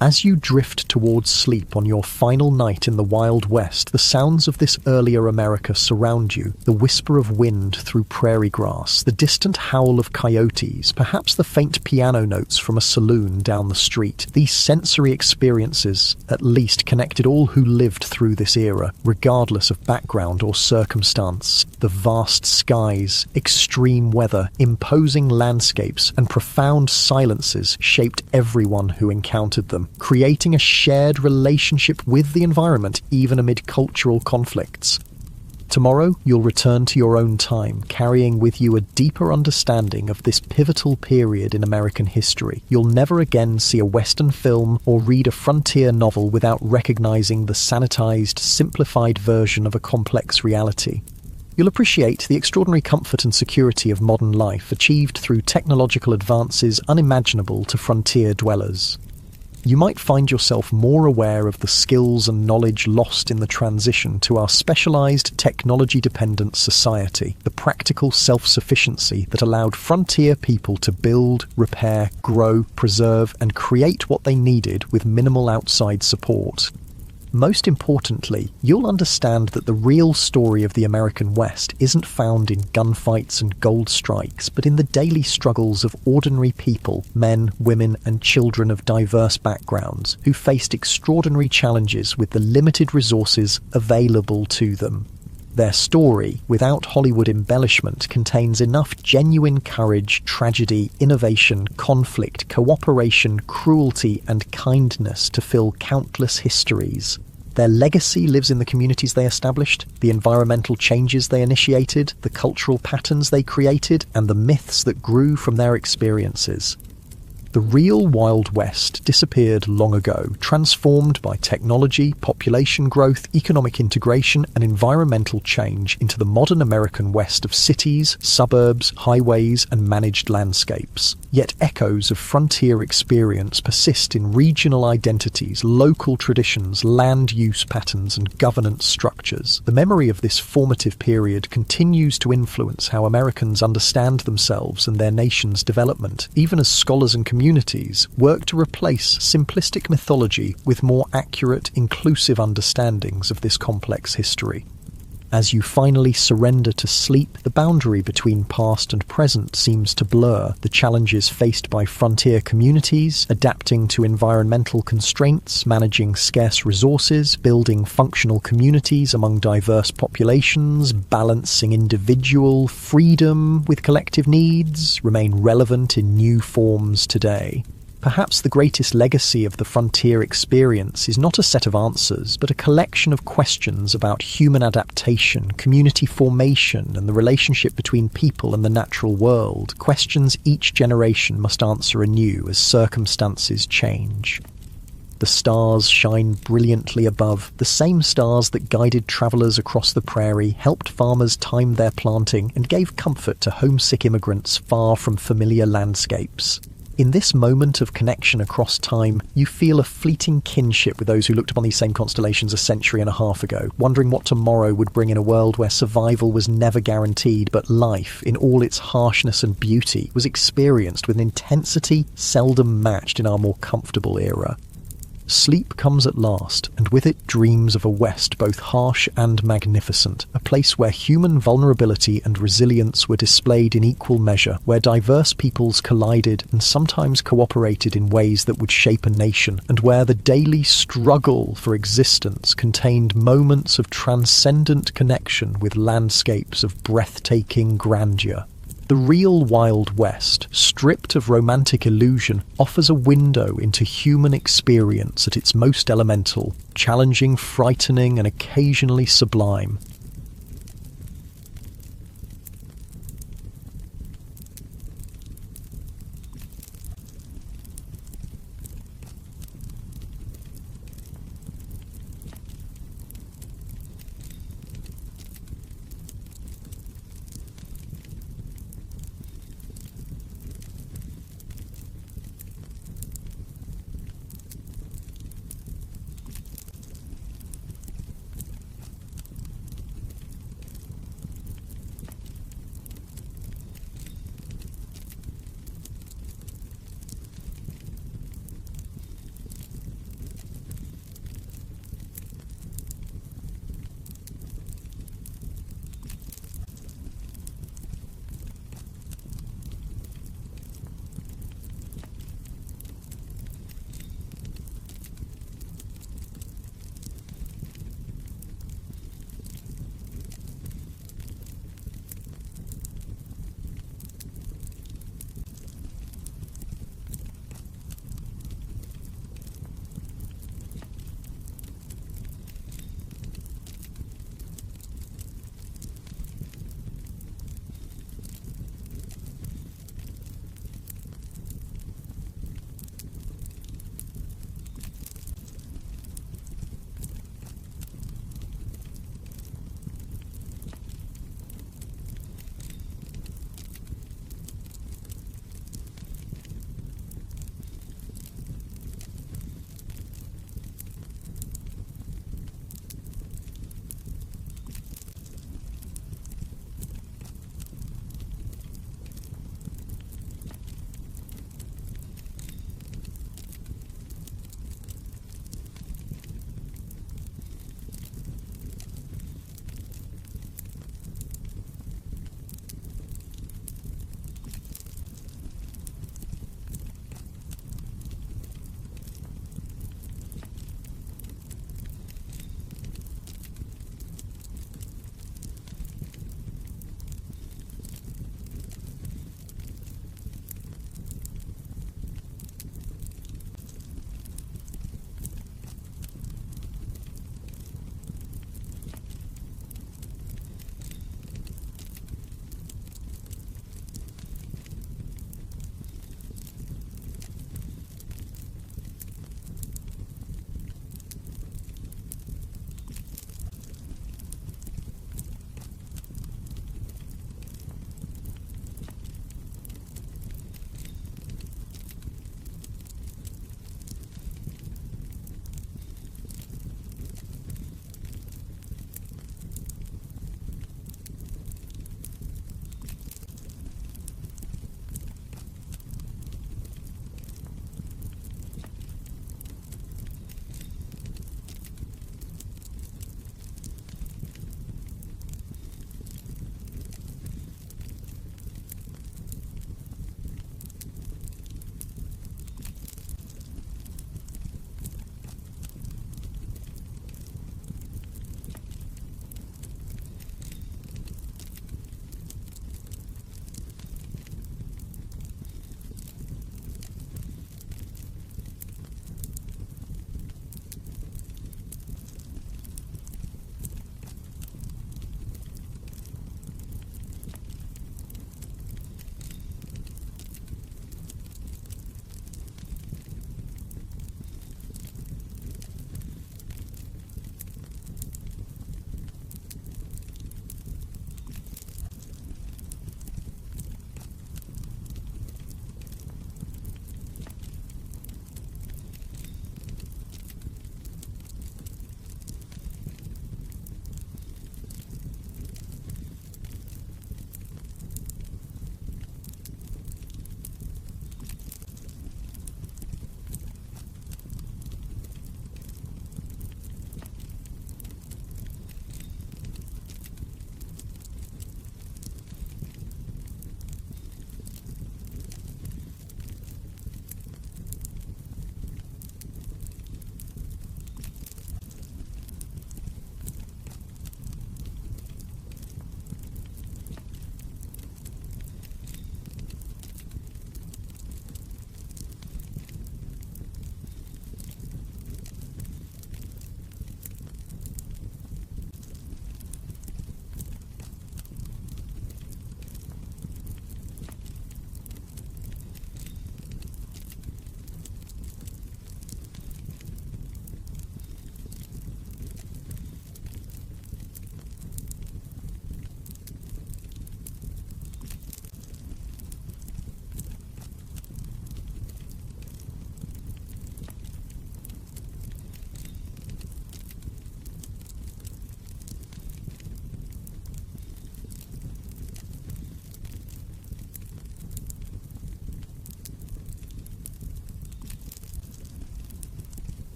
As you drift towards sleep on your final night in the Wild West, the sounds of this earlier America surround you, the whisper of wind through prairie grass, the distant howl of coyotes, perhaps the faint piano notes from a saloon down the street. These sensory experiences at least connected all who lived through this era, regardless of background or circumstance. The vast skies, extreme weather, imposing landscapes, and profound silences shaped everyone who encountered them, creating a shared relationship with the environment even amid cultural conflicts. Tomorrow, you'll return to your own time, carrying with you a deeper understanding of this pivotal period in American history. You'll never again see a Western film or read a frontier novel without recognizing the sanitized, simplified version of a complex reality. You'll appreciate the extraordinary comfort and security of modern life achieved through technological advances unimaginable to frontier dwellers. You might find yourself more aware of the skills and knowledge lost in the transition to our specialized, technology-dependent society, the practical self-sufficiency that allowed frontier people to build, repair, grow, preserve, and create what they needed with minimal outside support. Most importantly, you'll understand that the real story of the American West isn't found in gunfights and gold strikes, but in the daily struggles of ordinary people, men, women, and children of diverse backgrounds, who faced extraordinary challenges with the limited resources available to them. Their story, without Hollywood embellishment, contains enough genuine courage, tragedy, innovation, conflict, cooperation, cruelty, and kindness to fill countless histories. Their legacy lives in the communities they established, the environmental changes they initiated, the cultural patterns they created, and the myths that grew from their experiences. The real Wild West disappeared long ago, transformed by technology, population growth, economic integration, and environmental change into the modern American West of cities, suburbs, highways, and managed landscapes. Yet echoes of frontier experience persist in regional identities, local traditions, land use patterns, and governance structures. The memory of this formative period continues to influence how Americans understand themselves and their nation's development, even as scholars and communities work to replace simplistic mythology with more accurate, inclusive understandings of this complex history. As you finally surrender to sleep, the boundary between past and present seems to blur. The challenges faced by frontier communities, adapting to environmental constraints, managing scarce resources, building functional communities among diverse populations, balancing individual freedom with collective needs, remain relevant in new forms today. Perhaps the greatest legacy of the frontier experience is not a set of answers, but a collection of questions about human adaptation, community formation, and the relationship between people and the natural world, questions each generation must answer anew as circumstances change. The stars shine brilliantly above, the same stars that guided travelers across the prairie, helped farmers time their planting, and gave comfort to homesick immigrants far from familiar landscapes. In this moment of connection across time, you feel a fleeting kinship with those who looked upon these same constellations a century and a half ago, wondering what tomorrow would bring in a world where survival was never guaranteed, but life, in all its harshness and beauty, was experienced with an intensity seldom matched in our more comfortable era. Sleep comes at last, and with it dreams of a West both harsh and magnificent, a place where human vulnerability and resilience were displayed in equal measure, where diverse peoples collided and sometimes cooperated in ways that would shape a nation, and where the daily struggle for existence contained moments of transcendent connection with landscapes of breathtaking grandeur. The real Wild West, stripped of romantic illusion, offers a window into human experience at its most elemental, challenging, frightening, and occasionally sublime.